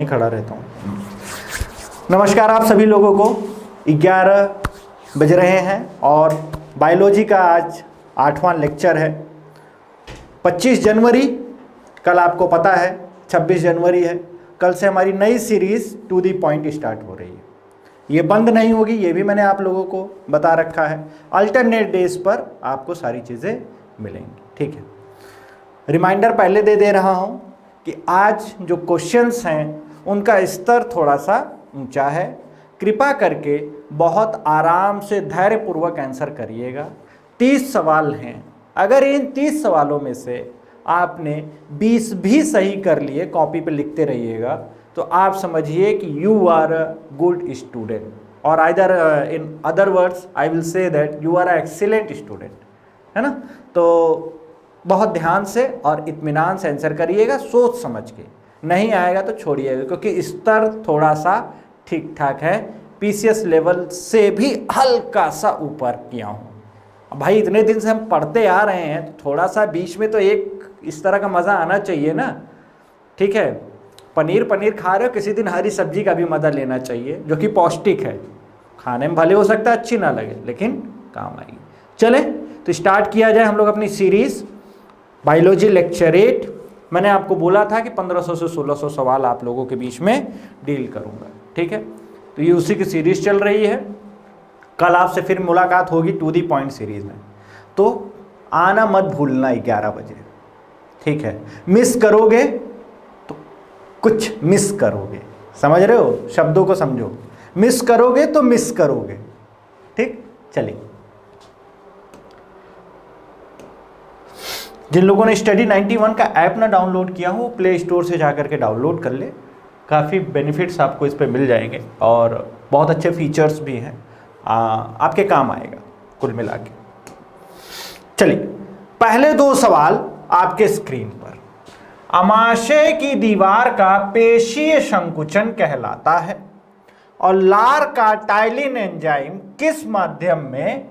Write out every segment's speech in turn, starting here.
खड़ा रहता हूँ। नमस्कार आप सभी लोगों को। 11 बज रहे हैं और बायोलॉजी का आज 8वां लेक्चर है। 25 जनवरी, कल आपको पता है 26 जनवरी है। कल से हमारी नई series to the point start हो रही है। ये बंद नहीं होगी, ये भी मैंने आप लोगों को बता रखा है। अल्टरनेट डेज पर आपको सारी चीज़ें मिलेंगी, ठीक है। रिमाइंडर पहले दे रहा हूँ कि आज जो क्वेश्चंस हैं उनका स्तर थोड़ा सा ऊंचा है। कृपा करके बहुत आराम से धैर्यपूर्वक आंसर करिएगा। 30 सवाल हैं। अगर इन 30 सवालों में से आपने 20 भी सही कर लिए, कॉपी पे लिखते रहिएगा, तो आप समझिए कि you are a good student, और either in other words I will say that you are a excellent student, है ना। तो बहुत ध्यान से और इत्मीनान से आंसर करिएगा, सोच समझ के। नहीं आएगा तो छोड़िएगा, क्योंकि स्तर थोड़ा सा ठीक ठाक है, पीसीएस लेवल से भी हल्का सा ऊपर किया हूँ। अब भाई इतने दिन से हम पढ़ते आ रहे हैं, तो थोड़ा सा बीच में तो एक इस तरह का मज़ा आना चाहिए ना, ठीक है। पनीर खा रहे हो, किसी दिन हरी सब्जी का भी मज़ा लेना चाहिए, जो कि पौष्टिक है। खाने में भले हो सकता है अच्छी ना लगे, लेकिन काम आएगी। चले तो स्टार्ट किया जाए हम लोग अपनी सीरीज़ बायोलॉजी लेक्चर 8। मैंने आपको बोला था कि 1500 से 1600 सवाल आप लोगों के बीच में डील करूंगा, ठीक है। तो ये उसी की सीरीज़ चल रही है। कल आपसे फिर मुलाकात होगी टू दी पॉइंट सीरीज़ में, तो आना मत भूलना 11 बजे, ठीक है। मिस करोगे तो कुछ मिस करोगे, समझ रहे हो, शब्दों को समझो। मिस करोगे तो मिस करोगे, ठीक। चलिए, जिन लोगों ने स्टडी 91 का ऐप ना डाउनलोड किया हो, प्ले स्टोर से जाकर के डाउनलोड कर ले। काफ़ी बेनिफिट्स आपको इस पे मिल जाएंगे और बहुत अच्छे फीचर्स भी हैं, आपके काम आएगा कुल मिला के। चलिए, पहले 2 सवाल आपके स्क्रीन पर। अमाशय की दीवार का पेशीय संकुचन कहलाता है और लार का टाइलिन एंजाइम किस माध्यम में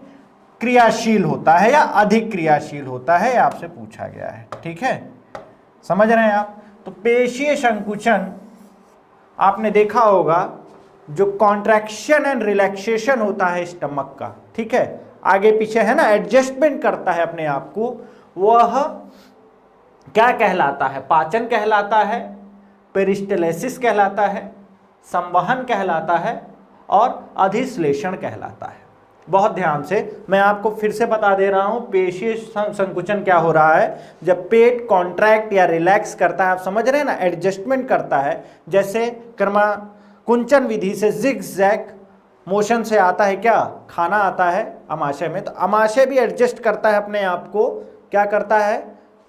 क्रियाशील होता है या अधिक क्रियाशील होता है, आपसे पूछा गया है, ठीक है। समझ रहे हैं आप। तो पेशीय संकुचन आपने देखा होगा, जो कॉन्ट्रैक्शन एंड रिलैक्सेशन होता है स्टमक का, ठीक है, आगे पीछे है ना, एडजस्टमेंट करता है अपने आप को, वह क्या कहलाता है? पाचन कहलाता है, पेरिस्टलेसिस कहलाता है, संवहन कहलाता है और अधिश्लेषण कहलाता है। बहुत ध्यान से मैं आपको फिर से बता दे रहा हूं, पेशीय संकुचन क्या हो रहा है? जब पेट कॉन्ट्रैक्ट या रिलैक्स करता है, आप समझ रहे हैं ना, एडजस्टमेंट करता है। जैसे कुंचन विधि से जिग-जैग मोशन से आता है क्या? खाना आता है अमाशय में, तो अमाशय भी एडजस्ट करता है अपने आप को। क्या करता है?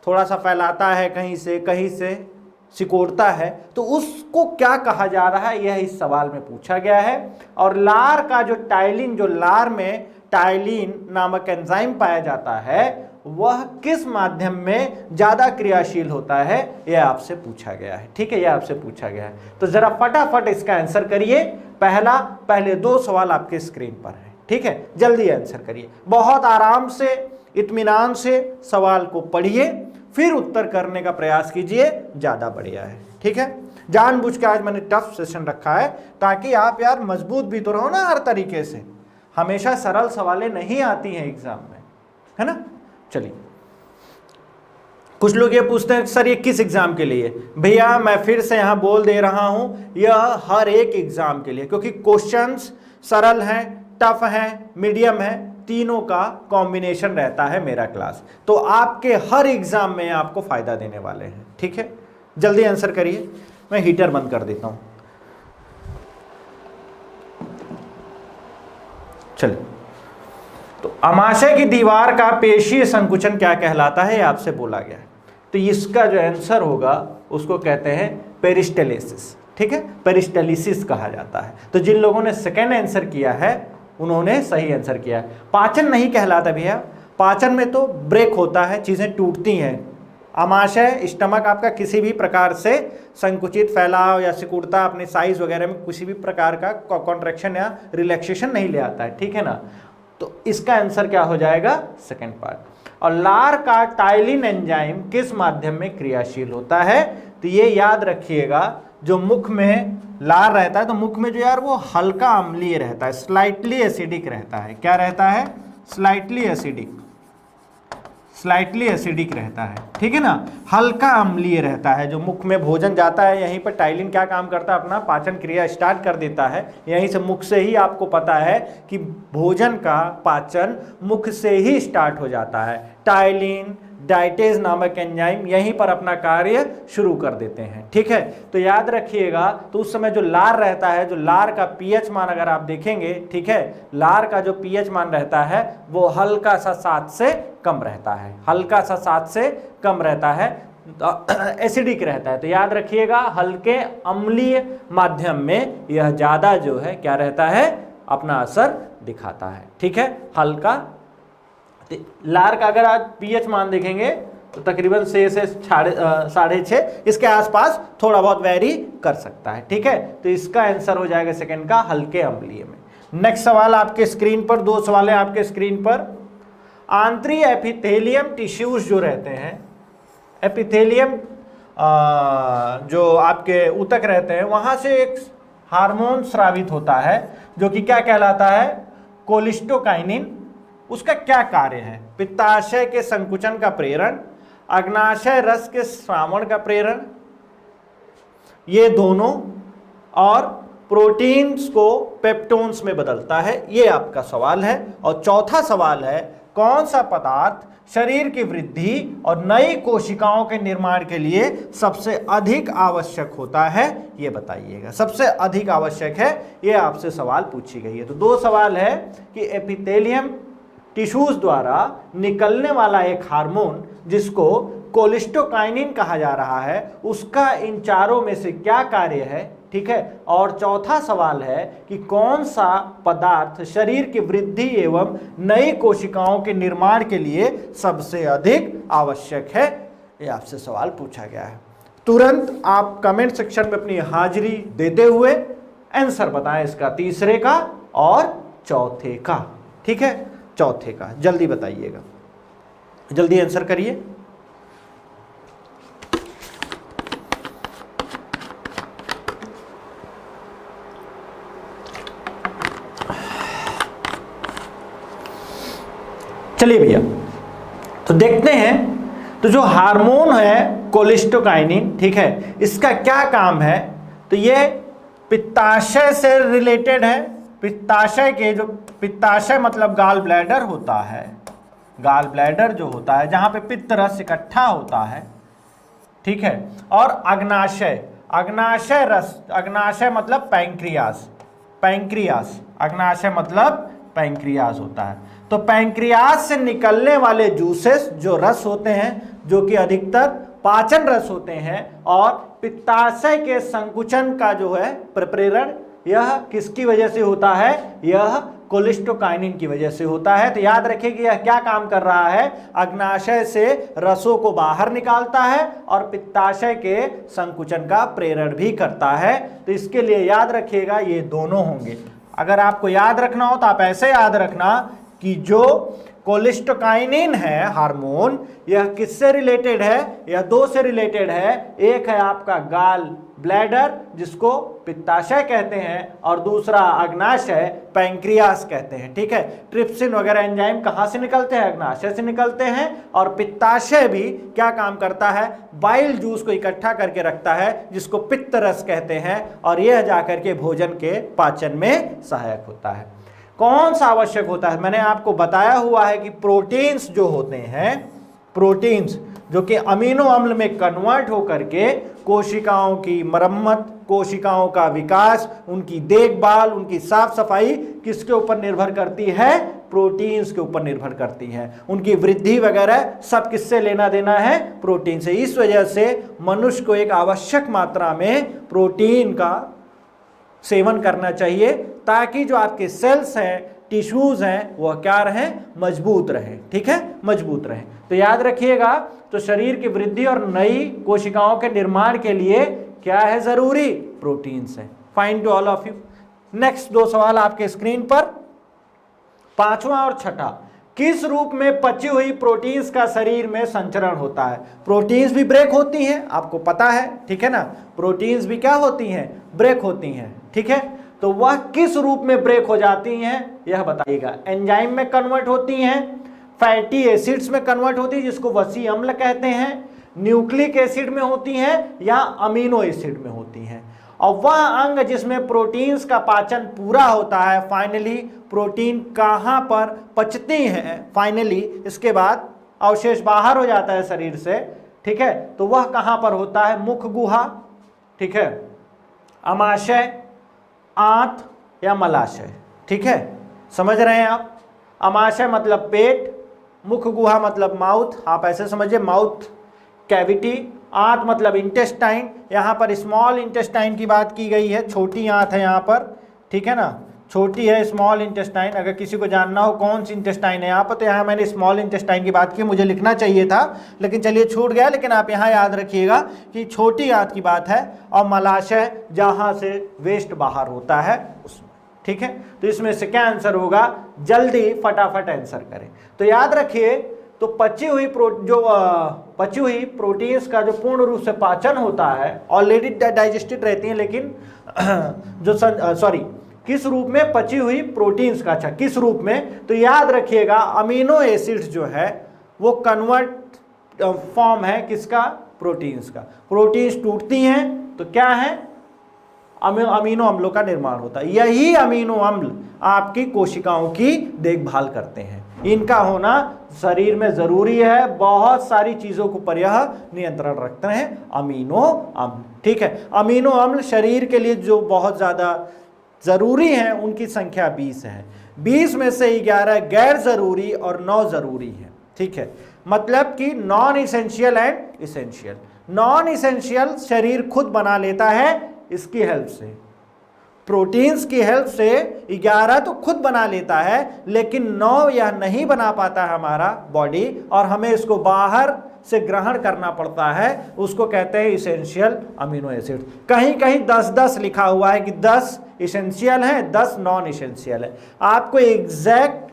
थोड़ा सा फैलाता है, कहीं से सिकोड़ता है। तो उसको क्या कहा जा रहा है, यह इस सवाल में पूछा गया है। और लार का जो टाइलिन, जो लार में टाइलिन नामक एंजाइम पाया जाता है, वह किस माध्यम में ज्यादा क्रियाशील होता है, यह आपसे पूछा गया है, ठीक है। यह आपसे पूछा गया है, तो जरा फटाफट इसका आंसर करिए। पहले 2 सवाल आपके स्क्रीन पर है, ठीक है। जल्दी आंसर करिए, बहुत आराम से इत्मीनान से सवाल को पढ़िए, फिर उत्तर करने का प्रयास कीजिए, ज्यादा बढ़िया है, ठीक है। जानबूझ के आज मैंने टफ सेशन रखा है, ताकि आप यार मजबूत भी तो रहो ना हर तरीके से। हमेशा सरल सवालें नहीं आती हैं एग्जाम में, है ना। चलिए, कुछ लोग ये पूछते हैं सर ये किस एग्जाम के लिए? भैया मैं फिर से यहां बोल दे रहा हूं, यह हर एक एग्जाम के लिए, क्योंकि क्वेश्चंस सरल हैं, टफ हैं, मीडियम है, तीनों का कॉम्बिनेशन रहता है मेरा क्लास। तो आपके हर एग्जाम में आपको फायदा देने वाले हैं, ठीक है। जल्दी आंसर करिए, मैं हीटर बंद कर देता हूं। चलिए, तो अमाशय की दीवार का पेशीय संकुचन क्या कहलाता है, आपसे बोला गया है। तो इसका जो आंसर होगा उसको कहते हैं पेरिस्टलेसिस, ठीक है। पेरिस्टलिसिस कहा जाता है। तो जिन लोगों ने सेकेंड आंसर किया है उन्होंने सही आंसर किया है। पाचन नहीं कहलाता भैया, पाचन में तो ब्रेक होता है, चीजें टूटती हैं। अमाशय स्टमक आपका किसी भी प्रकार से संकुचित, फैलाव या सिकुड़ता, अपने साइज वगैरह में किसी भी प्रकार का कॉन्ट्रैक्शन या रिलैक्सेशन नहीं ले आता है, ठीक है ना। तो इसका आंसर क्या हो जाएगा? Second part. और लार का टाइलिन एंजाइम किस माध्यम में क्रियाशील होता है? तो ये याद रखिएगा, जो मुख में लार रहता है, तो मुख में जो यार वो हल्का अम्लीय रहता है, स्लाइटली एसिडिक रहता है। क्या रहता है? स्लाइटली एसिडिक रहता है, ठीक है ना, हल्का अम्लीय रहता है। जो मुख में भोजन जाता है, यहीं पर टाइलिन क्या काम करता है, अपना पाचन क्रिया स्टार्ट कर देता है। यहीं से मुख से ही आपको पता है कि भोजन का पाचन मुख से ही स्टार्ट हो जाता है। टाइलिन, डाइटेज नामक एंजाइम यहीं पर अपना कार्य शुरू कर देते हैं, ठीक है। तो याद रखिएगा, तो उस समय जो लार रहता है, जो लार का पीएच मान अगर आप देखेंगे, ठीक है, लार का जो पीएच मान रहता है वो हल्का सा 7 से कम रहता है, हल्का सा 7 से कम रहता है, एसिडिक रहता है। तो याद रखिएगा, हल्के अम्लीय माध्यम में यह ज्यादा जो है क्या रहता है, अपना असर दिखाता है, ठीक है। हल्का लार का अगर आप पीएच मान देखेंगे तो तकरीबन 6 से 6.5 इसके आसपास थोड़ा बहुत वेरी कर सकता है, ठीक है। तो इसका आंसर हो जाएगा सेकंड का, हल्के अम्लीय में। नेक्स्ट सवाल आपके स्क्रीन पर, 2 सवाल है आपके स्क्रीन पर। आंतरिक एपिथेलियम टिश्यूज जो रहते हैं, एपिथेलियम जो आपके ऊतक रहते हैं, वहां से एक हार्मोन स्रावित होता है जो कि क्या कहलाता है, कोलिस्टोकाइनिन। उसका क्या कार्य है? पित्ताशय के संकुचन का प्रेरण, अग्नाशय रस के श्रावण का प्रेरण, ये दोनों, और प्रोटीन्स को पेप्टोन्स में बदलता है। ये आपका सवाल है। और चौथा सवाल है, कौन सा पदार्थ शरीर की वृद्धि और नई कोशिकाओं के निर्माण के लिए सबसे अधिक आवश्यक होता है, ये बताइएगा। सबसे अधिक आवश्यक है, ये आपसे सवाल पूछी गई है। तो 2 सवाल है कि एपिथेलियम टिश्यूज द्वारा निकलने वाला एक हार्मोन जिसको कोलिस्टोकाइनिन कहा जा रहा है, उसका इन चारों में से क्या कार्य है, ठीक है। और चौथा सवाल है कि कौन सा पदार्थ शरीर की वृद्धि एवं नई कोशिकाओं के निर्माण के लिए सबसे अधिक आवश्यक है, ये आपसे सवाल पूछा गया है। तुरंत आप कमेंट सेक्शन में अपनी हाजिरी देते हुए आंसर बताएं इसका, तीसरे का और चौथे का, ठीक है, चौथे का जल्दी बताइएगा, जल्दी आंसर करिए। चलिए भैया, तो देखते हैं। तो जो हार्मोन है कोलिस्टोकाइनिन, ठीक है, इसका क्या काम है? तो ये पित्ताशय से रिलेटेड है। पित्ताशय के जो, पित्ताशय मतलब गाल ब्लैडर होता है, गाल ब्लैडर जो होता है जहां पे पित्त रस इकट्ठा होता है, ठीक है। और अग्नाशय, अग्नाशय रस, अग्नाशय मतलब पैंक्रियास, पैंक्रियास, अग्नाशय मतलब पैंक्रियास होता है। तो पैंक्रियास से निकलने वाले जूसेस, जो रस होते हैं, जो कि अधिकतर पाचन रस होते हैं, और पित्ताशय के संकुचन का जो है प्रेरण, यह किसकी वजह से होता है? यह कोलिस्टोकाइनिन की वजह से होता है। तो याद रखिए कि यह क्या काम कर रहा है, अग्नाशय से रसों को बाहर निकालता है और पित्ताशय के संकुचन का प्रेरण भी करता है। तो इसके लिए याद रखिएगा ये दोनों होंगे। अगर आपको याद रखना हो तो आप ऐसे याद रखना कि जो कोलिस्टोकाइनिन है हार्मोन, यह किससे रिलेटेड है? यह 2 से रिलेटेड है। एक है आपका गाल ब्लैडर जिसको पित्ताशय कहते हैं, और दूसरा अग्नाशय पैंक्रियास कहते हैं, ठीक है। ट्रिप्सिन वगैरह एंजाइम कहाँ से निकलते हैं? अग्नाशय से निकलते हैं। और पित्ताशय भी क्या काम करता है? बाइल जूस को इकट्ठा करके रखता है जिसको पित्त रस कहते हैं, और यह जाकर के भोजन के पाचन में सहायक होता है। कौन सा आवश्यक होता है? मैंने आपको बताया हुआ है कि प्रोटीन्स जो होते हैं, प्रोटीन्स जो कि अमीनो अम्ल में कन्वर्ट होकर के कोशिकाओं की मरम्मत, कोशिकाओं का विकास, उनकी देखभाल, उनकी साफ सफाई किसके ऊपर निर्भर करती है? प्रोटीन्स के ऊपर निर्भर करती है। उनकी वृद्धि वगैरह सब किससे लेना देना है? प्रोटीन से। इस वजह से मनुष्य को एक आवश्यक मात्रा में प्रोटीन का सेवन करना चाहिए ताकि जो आपके सेल्स हैं, टिश्यूज हैं, वह क्या रहें? मजबूत रहें, ठीक है, मजबूत रहें। तो याद रखिएगा, तो शरीर की वृद्धि और नई कोशिकाओं के निर्माण के लिए क्या है जरूरी? प्रोटीन्स है। Fine to all of you. Next 2 सवाल आपके स्क्रीन पर, 5वां और 6ठा। किस रूप में पची हुई प्रोटीन्स का शरीर में संचरण होता है? प्रोटीन्स भी ब्रेक होती हैं, आपको पता है, ठीक है ना, प्रोटीन्स भी क्या होती हैं, ब्रेक होती हैं, ठीक है। तो वह किस रूप में ब्रेक हो जाती हैं यह बताइएगा। एंजाइम में कन्वर्ट होती हैं, फैटी एसिड्स में कन्वर्ट होती है जिसको वसी अम्ल कहते हैं, न्यूक्लिक एसिड में होती हैं या अमीनो एसिड में होती हैं। और वह अंग जिसमें प्रोटीन्स का पाचन पूरा होता है, फाइनली प्रोटीन कहाँ पर पचती हैं, फाइनली इसके बाद अवशेष बाहर हो जाता है शरीर से, ठीक है, तो वह कहाँ पर होता है, मुख गुहा, ठीक है, अमाशय, आंत या मलाशय, ठीक है, समझ रहे हैं आप। अमाशय मतलब पेट, मुख गुहा मतलब माउथ, आप ऐसे समझिए माउथ कैविटी, आंत मतलब इंटेस्टाइन, यहाँ पर स्मॉल इंटेस्टाइन की बात की गई है, छोटी आंत है यहाँ पर, ठीक है ना, छोटी है स्मॉल इंटेस्टाइन। अगर किसी को जानना हो कौन सी इंटेस्टाइन है यहाँ पर, तो यहाँ मैंने स्मॉल इंटेस्टाइन की बात की, मुझे लिखना चाहिए था लेकिन चलिए छूट गया, लेकिन आप यहाँ याद रखिएगा कि छोटी आंत की बात है। और मलाशय जहाँ से वेस्ट बाहर होता है उसमें, ठीक है। तो इसमें से क्या आंसर होगा, जल्दी फटाफट आंसर करें। तो याद रखिए, तो पची हुई प्रोटीन्स का जो पूर्ण रूप से पाचन होता है, ऑलरेडी डाइजेस्टेड रहती हैं, लेकिन किस रूप में पची हुई प्रोटीन्स का, अच्छा किस रूप में, तो याद रखिएगा अमीनो एसिड्स जो है वो कन्वर्ट फॉर्म है किसका, प्रोटीन्स का। प्रोटीन्स टूटती हैं तो क्या है, अमीनो अम्लों का निर्माण होता है। यही अमीनो अम्ल आपकी कोशिकाओं की देखभाल करते हैं, इनका होना शरीर में जरूरी है, बहुत सारी चीजों को पर यह नियंत्रण रखते हैं अमीनो अम्ल, ठीक है। अमीनो अम्ल शरीर के लिए जो बहुत ज्यादा जरूरी हैं उनकी संख्या 20 है, 20 में से 11 गैर जरूरी और 9 जरूरी है, ठीक है। मतलब कि non essential and essential. Non essential शरीर खुद बना लेता है इसकी हेल्प से, प्रोटीन्स की हेल्प से 11 तो खुद बना लेता है, लेकिन 9 यह नहीं बना पाता है हमारा बॉडी, और हमें इसको बाहर से ग्रहण करना पड़ता है, उसको कहते हैं इसेंशियल अमीनो एसिड। कहीं कहीं 10-10 लिखा हुआ है कि 10 इसेंशियल है, 10 नॉन इसेंशियल है। आपको एग्जैक्ट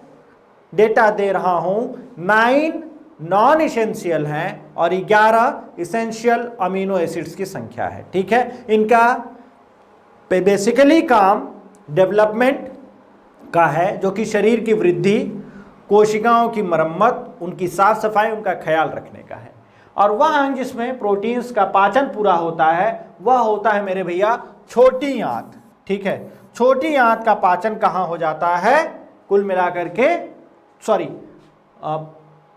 डेटा दे रहा हूं, 9 नॉन इसेंशियल हैं और 11 इसेंशियल अमीनो एसिड्स की संख्या है, ठीक है। इनका बेसिकली काम डेवलपमेंट का है, जो कि शरीर की वृद्धि, कोशिकाओं की मरम्मत, उनकी साफ सफाई, उनका ख्याल रखने का है। और वह अंग जिसमें प्रोटीन्स का पाचन पूरा होता है वह होता है मेरे भैया छोटी आंत, ठीक है। छोटी आंत का पाचन कहाँ हो जाता है, कुल मिलाकर के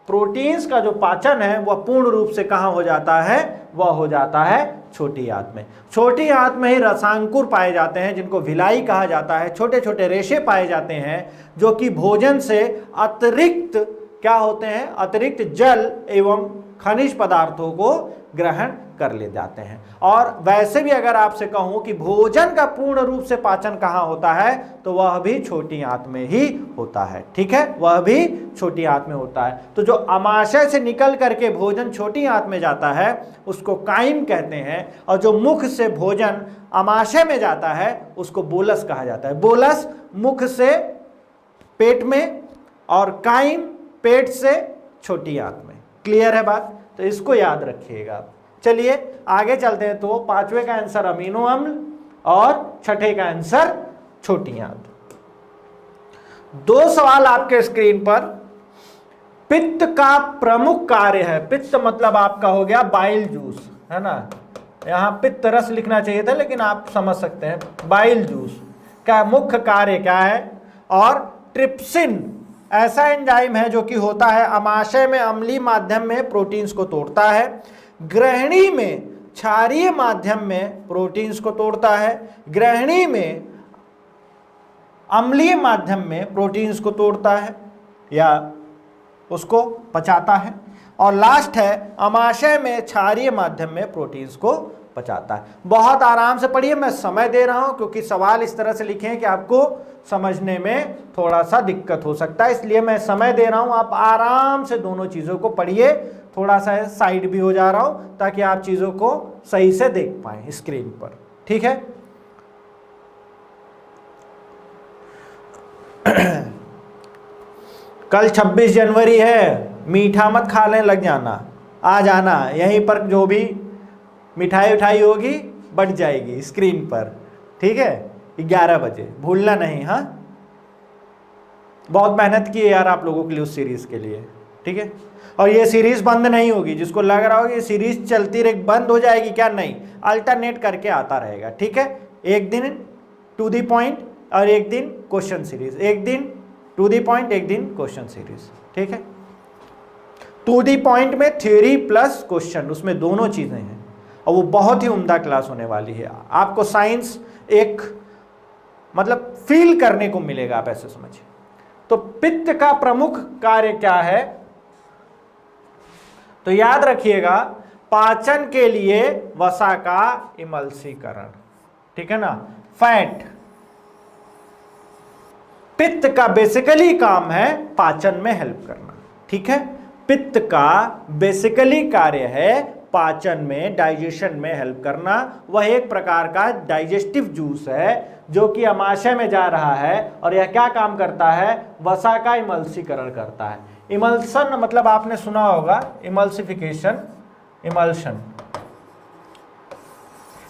प्रोटीन्स का जो पाचन है वह पूर्ण रूप से कहाँ हो जाता है, वह हो जाता है छोटी आंत में। छोटी आंत में ही रसांकुर पाए जाते हैं जिनको विलाई कहा जाता है, छोटे छोटे रेशे पाए जाते हैं जो कि भोजन से अतिरिक्त क्या होते हैं, अतिरिक्त जल एवं खनिज पदार्थों को ग्रहण कर ले जाते हैं। और वैसे भी अगर आपसे कहूं कि भोजन का पूर्ण रूप से पाचन कहाँ होता है, तो वह भी छोटी आंत में ही होता है, ठीक है, वह भी छोटी आंत में होता है। तो जो अमाशय से निकल करके भोजन छोटी आंत में जाता है उसको काइम कहते हैं, और जो मुख से भोजन अमाशय में जाता है उसको बोलस कहा जाता है। बोलस मुख से पेट में और काइम पेट से छोटी आंत में। क्लियर है बात, तो इसको याद रखिएगा। चलिए आगे चलते हैं। तो पांचवें का आंसर अमीनो अम्ल और छठे का आंसर छोटी आंत। 2 सवाल आपके स्क्रीन पर। पित्त का प्रमुख कार्य है, पित्त मतलब आपका हो गया बाइल जूस, है ना, यहां पित्त रस लिखना चाहिए था लेकिन आप समझ सकते हैं बाइल जूस का मुख्य कार्य क्या है। और ट्रिप्सिन ऐसा एंजाइम है जो कि होता है अमाशय में अम्लीय माध्यम में प्रोटीन्स को तोड़ता है, ग्रहणी में क्षारीय माध्यम में प्रोटीन्स को तोड़ता है, ग्रहणी में अम्लीय माध्यम में प्रोटीन्स को तोड़ता है या उसको पचाता है, और लास्ट है अमाशय में क्षारीय माध्यम में प्रोटीन्स को पचाता है। बहुत आराम से पढ़िए, मैं समय दे रहा हूं क्योंकि सवाल इस तरह से लिखे हैं कि आपको समझने में थोड़ा सा दिक्कत हो सकता है, इसलिए मैं समय दे रहा हूं। आप आराम से दोनों चीजों को पढ़िए, थोड़ा सा साइड भी हो जा रहा हूं ताकि आप चीजों को सही से देख पाए स्क्रीन पर, ठीक है। कल 26 जनवरी है, मीठा मत खाने लग जाना, आ जाना यहीं पर, जो भी मिठाई उठाई होगी बट जाएगी स्क्रीन पर, ठीक है, 11 बजे, भूलना नहीं। हाँ, बहुत मेहनत की है यार आप लोगों के लिए उस सीरीज के लिए, ठीक है। और ये सीरीज बंद नहीं होगी, जिसको लग रहा होगा ये सीरीज चलती रहे बंद हो जाएगी, क्या, नहीं, अल्टरनेट करके आता रहेगा, ठीक है। एक दिन टू दी पॉइंट और एक दिन क्वेश्चन सीरीज, एक दिन टू दी पॉइंट एक दिन क्वेश्चन सीरीज, ठीक है। टू दी पॉइंट में थ्योरी प्लस क्वेश्चन, उसमें दोनों चीजें हैं और वो बहुत ही उम्दा क्लास होने वाली है। आपको साइंस एक मतलब फील करने को मिलेगा, आप ऐसे समझिए। तो पित्त का प्रमुख कार्य क्या है, तो याद रखिएगा, पाचन के लिए वसा का इमल्सीकरण, ठीक है ना, फैट। पित्त का बेसिकली काम है पाचन में हेल्प करना, ठीक है। पित्त का बेसिकली कार्य है पाचन में, डाइजेशन में हेल्प करना। वह एक प्रकार का डाइजेस्टिव जूस है जो कि अमाशय में जा रहा है और यह क्या काम करता है, वसा का इमल्सीकरण करता है। इमल्सन मतलब आपने सुना होगा, इमल्सिफिकेशन, इमल्शन।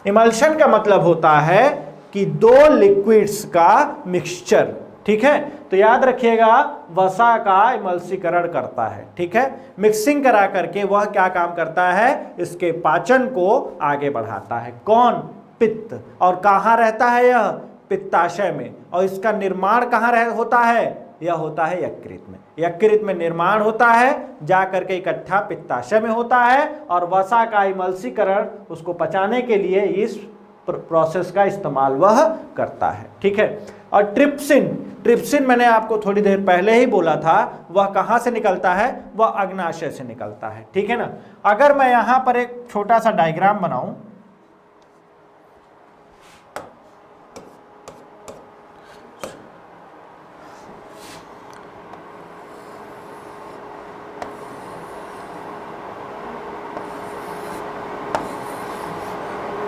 इमल्शन का मतलब होता है कि दो लिक्विड्स का मिक्सचर, ठीक है। तो याद रखिएगा, वसा का इमल्सीकरण करता है, ठीक है। मिक्सिंग करा करके वह क्या काम करता है, इसके पाचन को आगे बढ़ाता है। कौन, पित्त। और कहाँ रहता है यह, पित्ताशय में। और इसका निर्माण कहाँ होता है, यह होता है यकृत में। यकृत में निर्माण होता है, जा करके इकट्ठा पित्ताशय में होता है और वसा का इमल्सीकरण उसको पचाने के लिए इस प्रोसेस का इस्तेमाल वह करता है, ठीक है। और ट्रिप्सिन, ट्रिप्सिन मैंने आपको थोड़ी देर पहले ही बोला था, वह कहाँ से निकलता है, वह अग्नाशय से निकलता है, ठीक है ना। अगर मैं यहां पर एक छोटा सा डायग्राम बनाऊं,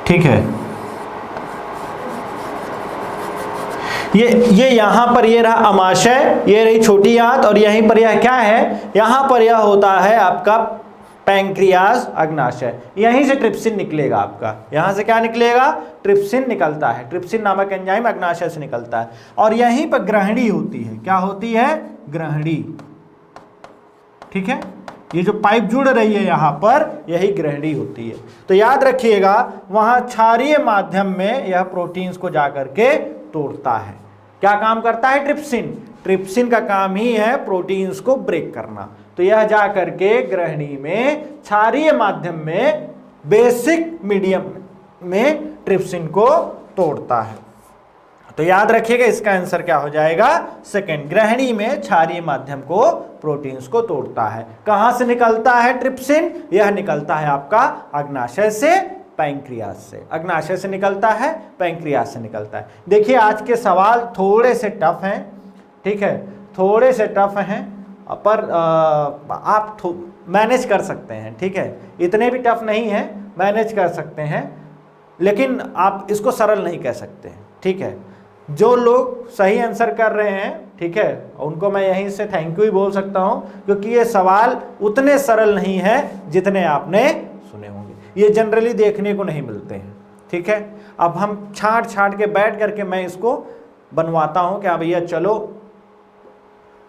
ठीक है, ये यहां पर ये रहा अमाशय, ये रही छोटी आंत और यहीं पर यह क्या है, यहां पर यह होता है आपका पैंक्रियाज अग्नाशय। यहीं से ट्रिप्सिन निकलेगा आपका, यहां से क्या निकलेगा, ट्रिप्सिन निकलता है। ट्रिप्सिन नामक एंजाइम अग्नाशय से निकलता है और यहीं पर ग्रहणी होती है। क्या होती है, ग्रहणी, ठीक है। ये जो पाइप जुड़ रही है यहां पर, यही ग्रहणी होती है। तो याद रखिएगा, वहां क्षारीय माध्यम में यह प्रोटीन्स को जाकर के तोड़ता है। क्या काम करता है, ट्रिप्सिन। ट्रिप्सिन का काम ही है प्रोटीन्स को ब्रेक करना। तो यह जा करके ग्रहणी में क्षारीय माध्यम में, बेसिक मीडियम में ट्रिप्सिन को तोड़ता है। तो याद रखिएगा, इसका आंसर क्या हो जाएगा, सेकंड। ग्रहणी में क्षारीय माध्यम को, प्रोटीन्स को तोड़ता है। कहां से निकलता है ट्रिप्सिन, यह निकलता है आपका अग्नाशय से, पैंक्रियास से। अग्नाशय से निकलता है, पैंक्रियास से निकलता है। देखिए आज के सवाल थोड़े से टफ हैं, ठीक है, थोड़े से टफ हैं, पर आप मैनेज कर सकते हैं, ठीक है। इतने भी टफ नहीं है, मैनेज कर सकते हैं, लेकिन आप इसको सरल नहीं कह सकते हैं, ठीक है। जो लोग सही आंसर कर रहे हैं, ठीक है, उनको मैं यहीं से थैंक यू ही बोल सकता हूं, क्योंकि ये सवाल उतने सरल नहीं है जितने आपने सुने होंगे। ये जनरली देखने को नहीं मिलते हैं, ठीक है। अब हम छांट छांट के बैठ करके मैं इसको बनवाता हूं कि हाँ भैया चलो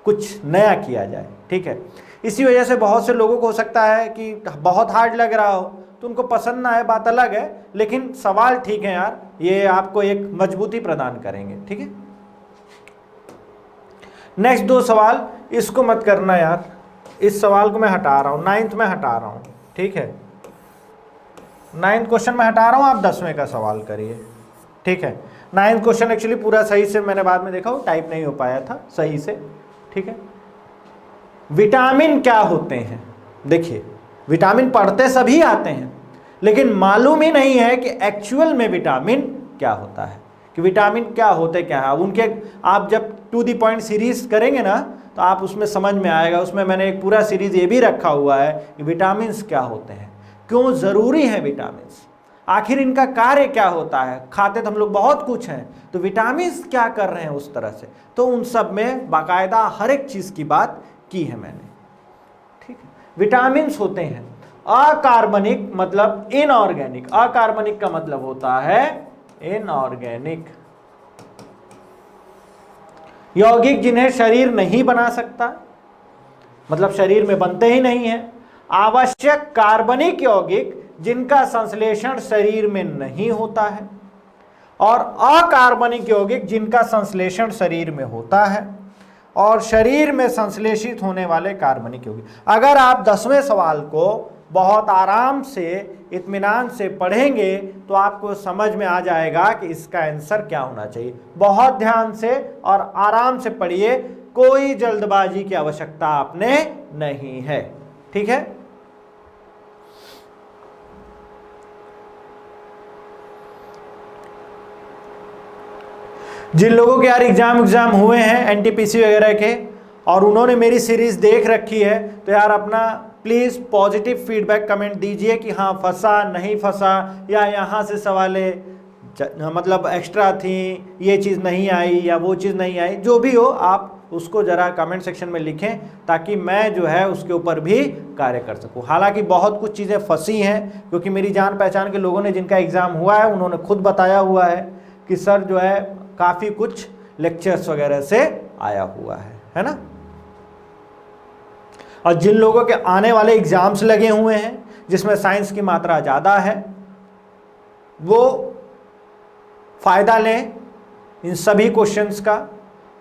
कुछ नया किया जाए, ठीक है। इसी वजह से बहुत से लोगों को हो सकता है कि बहुत हार्ड लग रहा हो, तो उनको पसंद ना आए, बात अलग है, लेकिन सवाल ठीक है यार, ये आपको एक मजबूती प्रदान करेंगे, ठीक है। नेक्स्ट दो सवाल, इसको मत करना यार, इस सवाल को मैं हटा रहा हूं, 9th में हटा रहा हूं, ठीक है। 9th क्वेश्चन में हटा रहा हूं, आप 10वें का सवाल करिए, ठीक है। 9th क्वेश्चन एक्चुअली पूरा सही से मैंने बाद में देखा, वो टाइप नहीं हो पाया था सही से, ठीक है। विटामिन क्या होते हैं, देखिए विटामिन पढ़ते सभी आते हैं, लेकिन मालूम ही नहीं है कि एक्चुअल में विटामिन क्या होता है, कि विटामिन क्या होते क्या है। उनके आप जब टू दी पॉइंट सीरीज करेंगे ना, तो आप उसमें समझ में आएगा। उसमें मैंने एक पूरा सीरीज ये भी रखा हुआ है कि विटामिन क्या होते हैं, क्यों ज़रूरी है विटामिन, आखिर इनका कार्य क्या होता है। खाते तो हम लोग बहुत कुछ हैं, तो विटामिन क्या कर रहे हैं उस तरह से, तो उन सब में बाकायदा हर एक चीज़ की बात की है मैंने, ठीक है। विटामिन्स होते हैं अकार्बनिक, मतलब इनऑर्गेनिक। अकार्बनिक का मतलब होता है इनऑर्गेनिक, यौगिक जिन्हें शरीर नहीं बना सकता, मतलब शरीर में बनते ही नहीं है। आवश्यक कार्बनिक यौगिक जिनका संश्लेषण शरीर में नहीं होता है, और अकार्बनिक यौगिक जिनका संश्लेषण शरीर में होता है, और शरीर में संश्लेषित होने वाले कार्बनिक यौगिक। अगर आप 10वें सवाल को बहुत आराम से, इत्मीनान से पढ़ेंगे तो आपको समझ में आ जाएगा कि इसका आंसर क्या होना चाहिए। बहुत ध्यान से और आराम से पढ़िए, कोई जल्दबाजी की आवश्यकता आपने नहीं है, ठीक है। जिन लोगों के यार एग्जाम हुए हैं एनटीपीसी वगैरह के और उन्होंने मेरी सीरीज देख रखी है, तो यार अपना प्लीज़ पॉजिटिव फीडबैक कमेंट दीजिए कि हाँ फंसा नहीं फंसा, या यहाँ से सवालें मतलब एक्स्ट्रा थी, ये चीज़ नहीं आई या वो चीज़ नहीं आई, जो भी हो आप उसको ज़रा कमेंट सेक्शन में लिखें ताकि मैं जो है उसके ऊपर भी कार्य कर सकूं। हालांकि बहुत कुछ चीज़ें फंसी हैं, क्योंकि मेरी जान पहचान के लोगों ने जिनका एग्ज़ाम हुआ है उन्होंने खुद बताया हुआ है कि सर जो है काफ़ी कुछ लेक्चर्स वगैरह से आया हुआ है ना। और जिन लोगों के आने वाले एग्जाम्स लगे हुए हैं जिसमें साइंस की मात्रा ज़्यादा है, वो फ़ायदा लें इन सभी क्वेश्चंस का।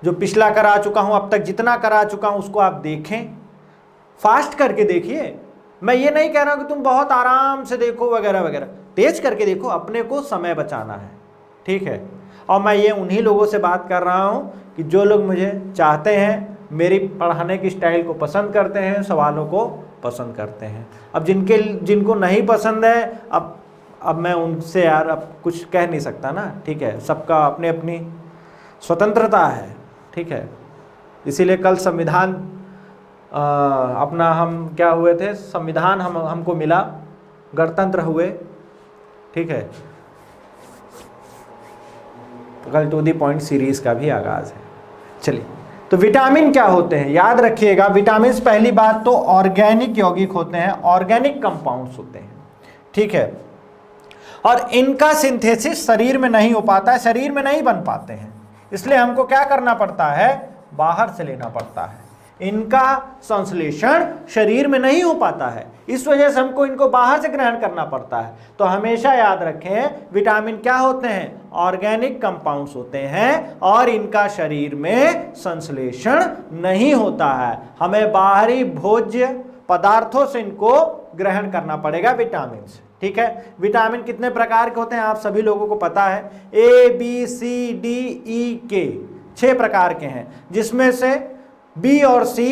जो पिछला करा चुका हूं, अब तक जितना करा चुका हूं उसको आप देखें, फास्ट करके देखिए। मैं ये नहीं कह रहा हूं कि तुम बहुत आराम से देखो वगैरह वगैरह, तेज करके देखो, अपने को समय बचाना है, ठीक है। और मैं ये उन्हीं लोगों से बात कर रहा हूं कि जो लोग मुझे चाहते हैं, मेरी पढ़ाने की स्टाइल को पसंद करते हैं, सवालों को पसंद करते हैं। अब जिनको नहीं पसंद है, अब मैं उनसे यार अब कुछ कह नहीं सकता ना, ठीक है। सबका अपनी अपनी स्वतंत्रता है, ठीक है। इसीलिए कल संविधान अपना हम क्या हुए थे, संविधान हमको मिला, गणतंत्र हुए, ठीक है। कल टू दी पॉइंट सीरीज का भी आगाज है। चलिए, तो विटामिन क्या होते हैं याद रखिएगा। विटामिन पहली बात तो ऑर्गेनिक यौगिक होते हैं, ऑर्गेनिक कंपाउंड्स होते हैं, ठीक है। और इनका सिंथेसिस शरीर में नहीं हो पाता है, शरीर में नहीं बन पाते हैं, इसलिए हमको क्या करना पड़ता है, बाहर से लेना पड़ता है। इनका संश्लेषण शरीर में नहीं हो पाता है, इस वजह से हमको इनको बाहर से ग्रहण करना पड़ता है। तो हमेशा याद रखें, विटामिन क्या होते हैं, ऑर्गेनिक कंपाउंड्स होते हैं, और इनका शरीर में संश्लेषण नहीं होता है। हमें बाहरी भोज्य पदार्थों से इनको ग्रहण करना पड़ेगा, विटामिन, ठीक है। विटामिन कितने प्रकार के होते हैं आप सभी लोगों को पता है, ABCDE 6 प्रकार के हैं, जिसमें से B और C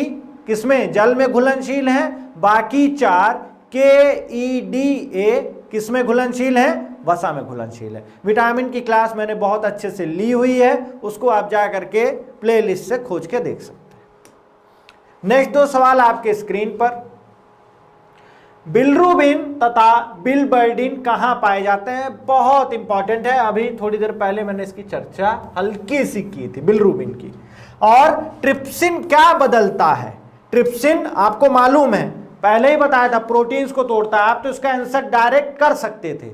किसमें, जल में घुलनशील हैं, बाकी 4 KEDA किसमें घुलनशील हैं, वसा में घुलनशील है। विटामिन की क्लास मैंने बहुत अच्छे से ली हुई है, उसको आप जा करके प्लेलिस्ट से खोज के देख सकते हैं। नेक्स्ट 2 सवाल आपके स्क्रीन पर। बिलिरुबिन तथा बिलिबर्डिन कहाँ पाए जाते हैं, बहुत इंपॉर्टेंट है। अभी थोड़ी देर पहले मैंने इसकी चर्चा हल्की सी की थी, बिलिरुबिन की। और ट्रिप्सिन क्या बदलता है, ट्रिप्सिन आपको मालूम है, पहले ही बताया था, प्रोटीन्स को तोड़ता है। आप तो इसका आंसर डायरेक्ट कर सकते थे,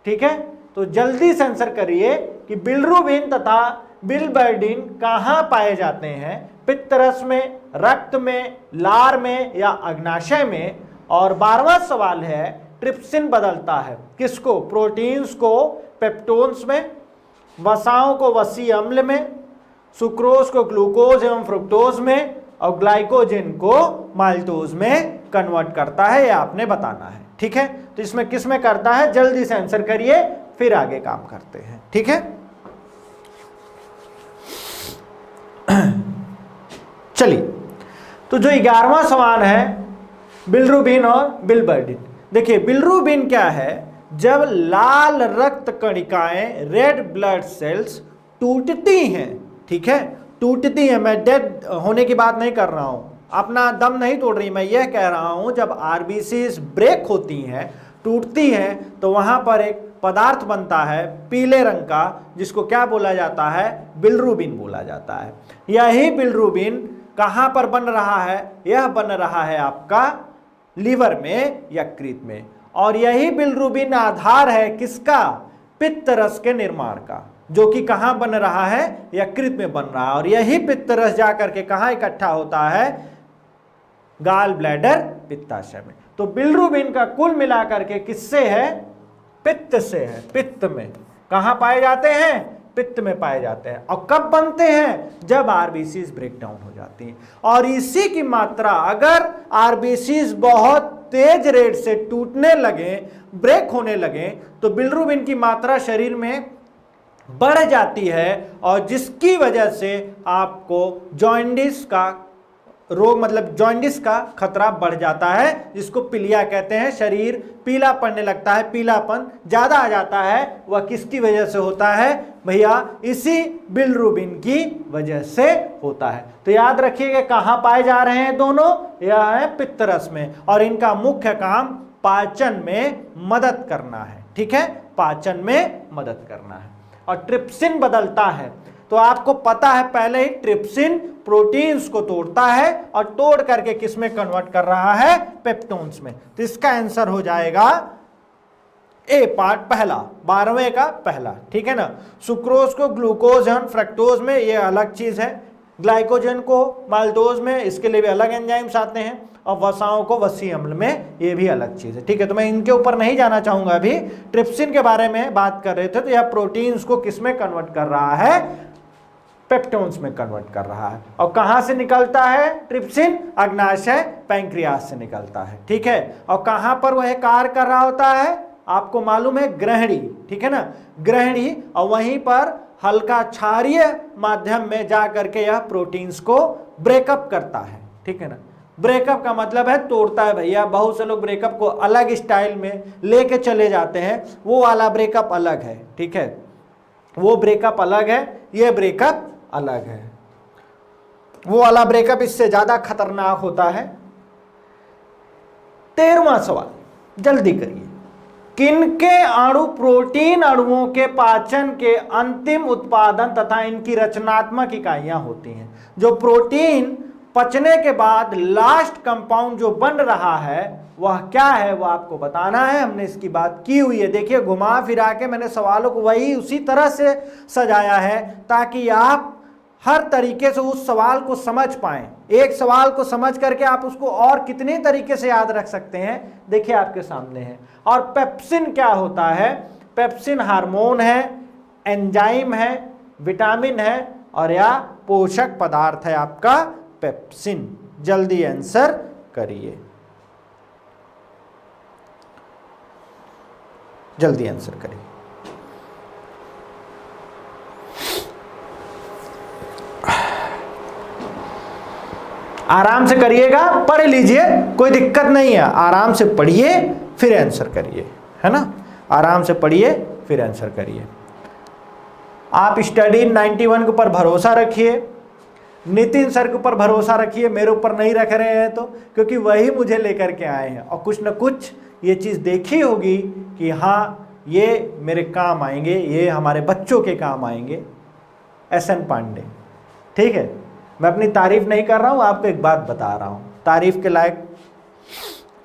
ठीक है। तो जल्दी से आंसर करिए कि बिलिरुबिन तथा बिलिबर्डिन कहाँ पाए जाते हैं, पित्तरस में, रक्त में, लार में या अग्नाशय में। और 12वां सवाल है, ट्रिप्सिन बदलता है किसको, प्रोटीन्स को पेप्टोन्स में, वसाओं को वसीय अम्ल में, सुक्रोज को ग्लूकोज एवं फ्रुक्टोज में, और ग्लाइकोजन को माल्टोज में कन्वर्ट करता है, ये आपने बताना है, ठीक है। तो इसमें किस में करता है, जल्दी से आंसर करिए, फिर आगे काम करते हैं, ठीक है। चलिए, तो जो 11वां सवाल है, बिलिरुबिन और बिलिबर्डिन। देखिए, बिलिरुबिन क्या है, जब लाल रक्त कणिकाएं, रेड ब्लड सेल्स टूटती हैं, ठीक है, टूटती हैं, मैं डेड होने की बात नहीं कर रहा हूं, अपना दम नहीं तोड़ रही, मैं यह कह रहा हूं जब आरबीसीज ब्रेक होती हैं, टूटती हैं, तो वहां पर एक पदार्थ बनता है पीले रंग का, जिसको क्या बोला जाता है, बिलिरुबिन बोला जाता है। यही बिलिरुबिन कहां पर बन रहा है? यह बन रहा है आपका लीवर में, यकृत में। और यही बिलिरुबिन आधार है किसका? पित्त रस के निर्माण का, जो कि कहां बन रहा है? यकृत में बन रहा है। और यही पित्त रस जाकर के कहां इकट्ठा होता है? गाल ब्लैडर, पित्ताशय में। तो बिलिरुबिन का कुल मिलाकर के किससे है? पित्त से है। पित्त में कहां पाए जाते हैं? पित्त में पाए जाते हैं। और कब बनते हैं? जब आरबीसीज ब्रेक डाउन हो जाती हैं। और इसी की मात्रा अगर आरबीसीज बहुत तेज रेट से टूटने लगे, ब्रेक होने लगे, तो बिलिरुबिन की मात्रा शरीर में बढ़ जाती है और जिसकी वजह से आपको जॉन्डिस का रोग, मतलब जॉन्डिस का खतरा बढ़ जाता है, जिसको पीलिया कहते हैं। शरीर पीला पड़ने लगता है, पीलापन ज्यादा आ जाता है। वह किसकी वजह से होता है भैया? इसी बिलिरुबिन की वजह से होता है। तो याद रखिएगा कहां पाए जा रहे हैं दोनों? यह है पित्त रस में। और इनका मुख्य काम पाचन में मदद करना है। ठीक है, पाचन में मदद करना है। और ट्रिप्सिन बदलता है, तो आपको पता है पहले ही, ट्रिप्सिन प्रोटीन्स को तोड़ता है और तोड़ करके किस में कन्वर्ट कर रहा है? पेप्टोन्स में। तो इसका आंसर हो जाएगा ए पार्ट पहला, 12वें का पहला। ठीक है ना। सुक्रोज को ग्लूकोज एंड फ्रक्टोज में ये अलग चीज है, ग्लाइकोजन को माल्टोज में, इसके लिए भी अलग एंजाइम्स आते हैं, और वसाओं को वसी अम्ल में, ये भी अलग चीज है। ठीक है, तो मैं इनके ऊपर नहीं जाना चाहूंगा। अभी ट्रिप्सिन के बारे में बात कर रहे थे, तो यह प्रोटीन्स को किस में कन्वर्ट कर रहा है? पेप्टोन्स में कन्वर्ट कर रहा है। और कहां से निकलता है ट्रिप्सिन? अग्नाशय पैंक्रियास से निकलता है। ठीक है, और कहां पर वह कार्य कर रहा होता है? आपको मालूम है, ग्रहणी। ठीक है ना, ग्रहणी। और वहीं पर हल्का क्षारीय माध्यम में जा करके यह प्रोटीन्स को ब्रेकअप करता है। ठीक है ना, ब्रेकअप का मतलब है तोड़ता है भैया। बहुत से लोग ब्रेकअप को अलग स्टाइल में लेके चले जाते हैं, वो वाला ब्रेकअप अलग है। ठीक है, वो ब्रेकअप अलग है, ये ब्रेकअप अलग है। वो वाला ब्रेकअप इससे ज्यादा खतरनाक होता है। 13वां सवाल, जल्दी करिए। किनके अणु प्रोटीन अणुओं के पाचन के अंतिम उत्पादन तथा इनकी रचनात्मक इकाइयां होती हैं? जो प्रोटीन पचने के बाद लास्ट कंपाउंड जो बन रहा है वह क्या है, वह आपको बताना है। हमने इसकी बात की हुई है। देखिए, घुमा फिरा के मैंने सवालों को वही उसी तरह से सजाया है ताकि आप हर तरीके से उस सवाल को समझ पाएं। एक सवाल को समझ करके आप उसको और कितने तरीके से याद रख सकते हैं, देखिए आपके सामने है। और पेप्सिन क्या होता है? पेप्सिन हार्मोन है, एंजाइम है, विटामिन है, और या पोषक पदार्थ है आपका पेप्सिन। जल्दी आंसर करिए, जल्दी आंसर करिए। आराम से करिएगा, पढ़ लीजिए, कोई दिक्कत नहीं है। आराम से पढ़िए फिर आंसर करिए, है ना। आराम से पढ़िए फिर आंसर करिए। आप स्टडी 91 के ऊपर भरोसा रखिए, नितिन सर के ऊपर भरोसा रखिए, मेरे ऊपर नहीं रख रहे हैं तो, क्योंकि वही मुझे लेकर के आए हैं और कुछ न कुछ ये चीज़ देखी होगी कि हाँ ये मेरे काम आएंगे, ये हमारे बच्चों के काम आएंगे। SN पांडे, ठीक है। मैं अपनी तारीफ नहीं कर रहा हूँ, आपको एक बात बता रहा हूँ। तारीफ के लायक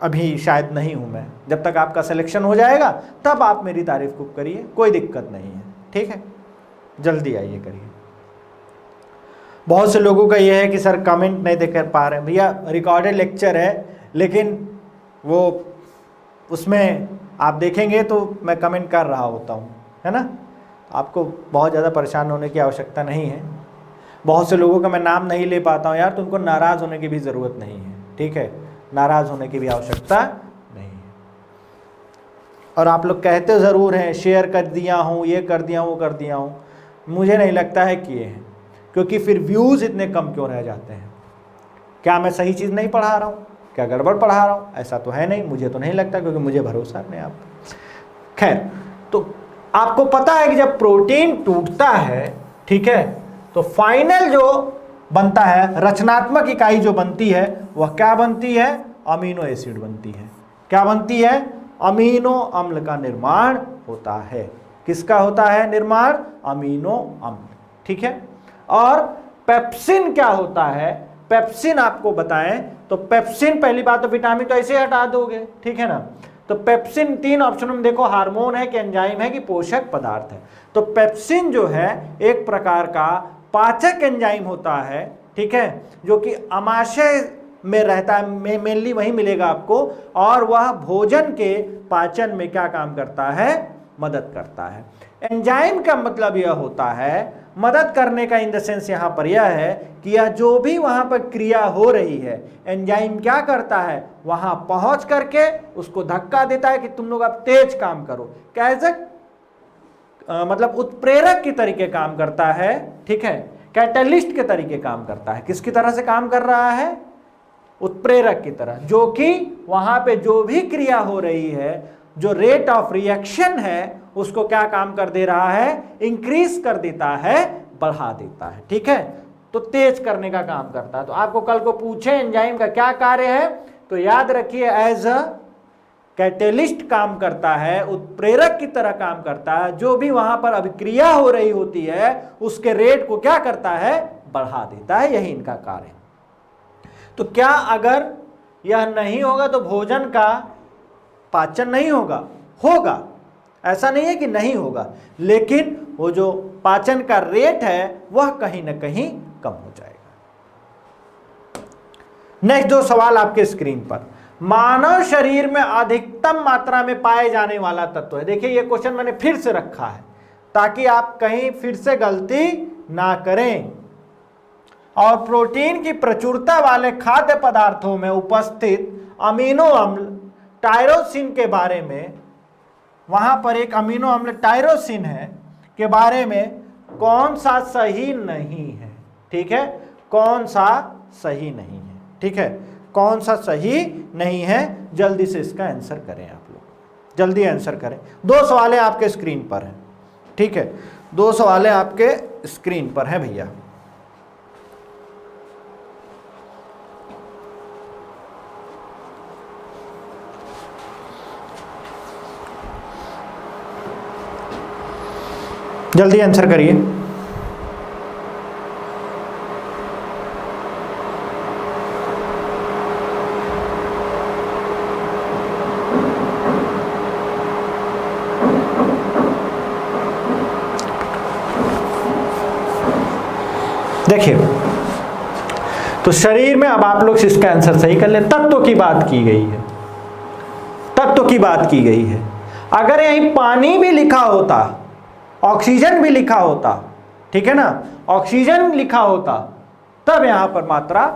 अभी शायद नहीं हूँ मैं। जब तक आपका सिलेक्शन हो जाएगा तब आप मेरी तारीफ को करिए, कोई दिक्कत नहीं है, ठीक है। जल्दी आइए करिए। बहुत से लोगों का यह है कि सर कमेंट नहीं देख पा रहे हैं। भैया रिकॉर्डेड लेक्चर है, लेकिन वो उसमें आप देखेंगे तो मैं कमेंट कर रहा होता हूँ, है ना। आपको बहुत ज़्यादा परेशान होने की आवश्यकता नहीं है। बहुत से लोगों का मैं नाम नहीं ले पाता हूँ यार, तो उनको नाराज़ होने की भी ज़रूरत नहीं है, ठीक है। नाराज़ होने की भी आवश्यकता नहीं है। और आप लोग कहते ज़रूर हैं शेयर कर दिया हूँ, ये कर दिया हूँ, वो कर दिया हूँ। मुझे नहीं लगता है किए हैं, क्योंकि फिर व्यूज़ इतने कम क्यों रह जाते हैं। क्या मैं सही चीज़ नहीं पढ़ा रहा हूँ, क्या गड़बड़ पढ़ा रहा हूँ? ऐसा तो है नहीं, मुझे तो नहीं लगता, क्योंकि मुझे भरोसा अपने आप। खैर, तो आपको पता है कि जब प्रोटीन टूटता है, ठीक है, तो फाइनल जो बनता है, रचनात्मक इकाई जो बनती है, वह क्या बनती है? अमीनो एसिड बनती है। क्या बनती है? अमीनो अम्ल का निर्माण होता है। किसका होता है निर्माण? अमीनो अम्ल, ठीक है। और पेप्सिन क्या होता है? पेप्सिन आपको बताएं तो पेप्सिन, पहली बात तो विटामिन तो ऐसे हटा दोगे, ठीक है ना। तो पेप्सिन 3 ऑप्शनों में देखो, हार्मोन है कि एंजाइम है कि पोषक पदार्थ है। तो पेप्सिन जो है एक प्रकार का पाचक एंजाइम होता है, ठीक है, जो कि अमाशय में रहता है, मेनली वही मिलेगा आपको, और वह भोजन के पाचन में क्या काम करता है, मदद करता है। एंजाइम का मतलब यह होता है, मदद करने का इन द सेंस यहां पर यह है कि यह जो भी वहां पर क्रिया हो रही है, एंजाइम क्या करता है, वहां पहुंच करके उसको धक्का देता है कि तुम लोग अब तेज काम करो। कैसे, मतलब उत्प्रेरक के तरीके काम करता है, ठीक है, कैटलिस्ट के तरीके काम करता है। किसकी तरह से काम कर रहा है, उत्प्रेरक की तरह, जो कि वहां पे जो भी क्रिया हो रही है, जो रेट ऑफ रिएक्शन है, उसको क्या काम कर दे रहा है, इंक्रीज कर देता है, बढ़ा देता है, ठीक है, तो तेज करने का काम करता है। तो आपको कल को पूछे एंजाइम का क्या कार्य है, तो याद रखिए एज अ कैटेलिस्ट काम करता है, उत्प्रेरक की तरह काम करता है। जो भी वहां पर अभिक्रिया हो रही होती है उसके रेट को क्या करता है, बढ़ा देता है, यही इनका कार्य है। तो क्या अगर यह नहीं होगा तो भोजन का पाचन नहीं होगा, होगा, ऐसा नहीं है कि नहीं होगा, लेकिन वो जो पाचन का रेट है वह कहीं ना कहीं कम हो जाएगा। नेक्स्ट 2 सवाल आपके स्क्रीन पर, मानव शरीर में अधिकतम मात्रा में पाए जाने वाला तत्व है। देखिए ये क्वेश्चन मैंने फिर से रखा है ताकि आप कहीं फिर से गलती ना करें। और प्रोटीन की प्रचुरता वाले खाद्य पदार्थों में उपस्थित अमीनो अम्ल टायरोसिन के बारे में, वहां पर एक अमीनो अम्ल टायरोसिन है के बारे में कौन सा सही नहीं है, ठीक है, कौन सा सही नहीं है, ठीक है, कौन सा सही नहीं है, जल्दी से इसका आंसर करें आप लोग, जल्दी आंसर करें। 2 सवालें आपके स्क्रीन पर हैं, ठीक है, 2 सवालें आपके स्क्रीन पर हैं भैया। जल्दी आंसर करिए। देखिए तो शरीर में, अब आप लोग इसका आंसर सही कर ले, तत्व की बात की गई है, तत्व की बात की गई है। अगर यहीं पानी भी लिखा होता, ऑक्सीजन भी लिखा होता, ठीक है ना, ऑक्सीजन लिखा होता, तब यहां पर मात्रा